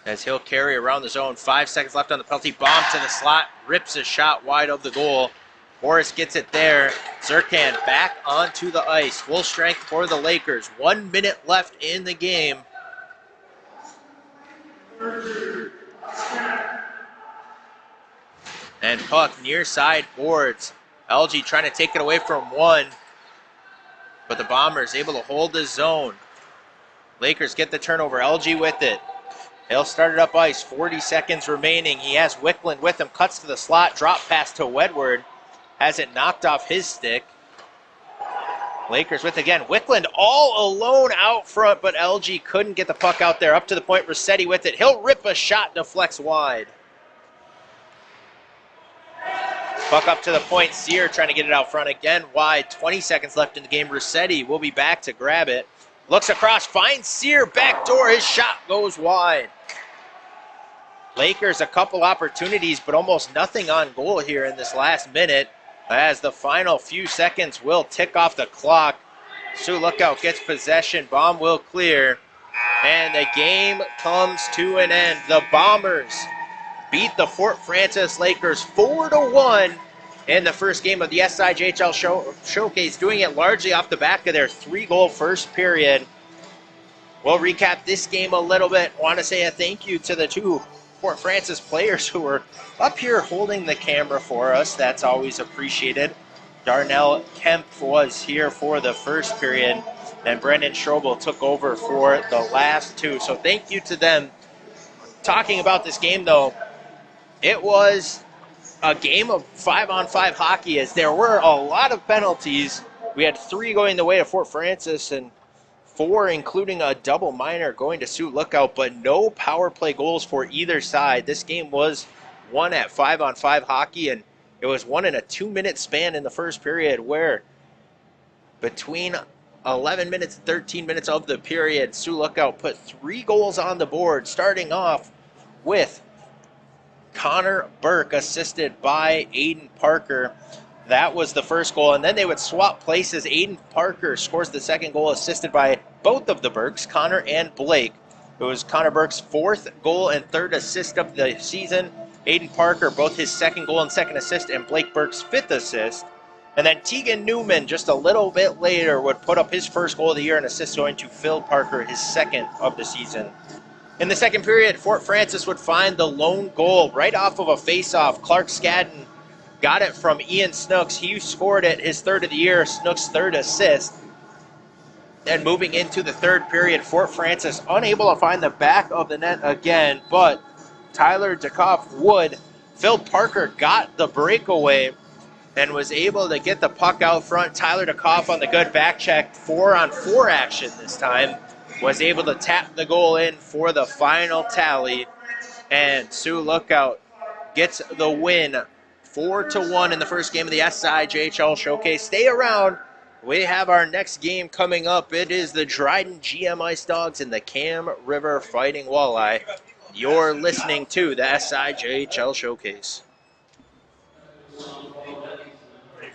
as he'll carry around the zone. 5 seconds left on the penalty. Baum to the slot. Rips a shot wide of the goal. Morris gets it there. Zirkan back onto the ice. Full strength for the Lakers. 1 minute left in the game. And puck near side boards. LG trying to take it away from one, but the Bombers able to hold the zone. Lakers get the turnover. LG with it. He'll start it up ice. 40 seconds remaining. He has Wickland with him. Cuts to the slot. Drop pass to Wedward. Has it knocked off his stick. Lakers with again. Wickland all alone out front, but LG couldn't get the puck out there. Up to the point. Rossetti with it. He'll rip a shot. Deflects wide. Puck up to the point. Sear trying to get it out front again. Wide. 20 seconds left in the game. Rossetti will be back to grab it. Looks across. Finds Sear. Back door. His shot goes wide. Lakers a couple opportunities, but almost nothing on goal here in this last minute, as the final few seconds will tick off the clock. Sioux Lookout gets possession. Baum will clear. And the game comes to an end. The Bombers beat the Fort Francis Lakers 4-1 in the first game of the SIJHL Showcase, doing it largely off the back of their 3-goal first period. We'll recap this game a little bit. Want to say a thank you to the two Fort Francis players who were up here holding the camera for us. That's always appreciated. Darnell Kemp was here for the first period, and Brendan Strobel took over for the last two. So thank you to them. Talking about this game, though, it was a game of 5-on-5 hockey, as there were a lot of penalties. We had 3 going the way of Fort Francis and 4, including a double minor, going to Sioux Lookout, but no power play goals for either side. This game was won at 5-on-5 hockey, and it was won in a 2-minute span in the first period, where between 11 minutes and 13 minutes of the period, Sioux Lookout put 3 goals on the board, starting off with Connor Burke, assisted by Aiden Parker. That was the first goal, and then they would swap places. Aiden Parker scores the second goal, assisted by both of the Burkes, Connor and Blake. It was Connor Burke's 4th goal and 3rd assist of the season. Aiden Parker, both his 2nd goal and 2nd assist, and Blake Burke's 5th assist. And then Tegan Newman, just a little bit later, would put up his 1st goal of the year and assist, going to Phil Parker, his 2nd of the season. In the second period, Fort Francis would find the lone goal right off of a face-off. Clark Skadden got it from Ian Snooks. He scored it, his 3rd of the year, Snooks' 3rd assist. And moving into the third period, Fort Francis unable to find the back of the net again, but Tyler Dukoff would. Phil Parker got the breakaway and was able to get the puck out front. Tyler Dukoff on the good back check, 4-on-4 action this time, was able to tap the goal in for the final tally. And Sioux Lookout gets the win 4-1 in the first game of the SIJHL Showcase. Stay around. We have our next game coming up. It is the Dryden GM Ice Dogs and the Cam River Fighting Walleye. You're listening to the SIJHL Showcase.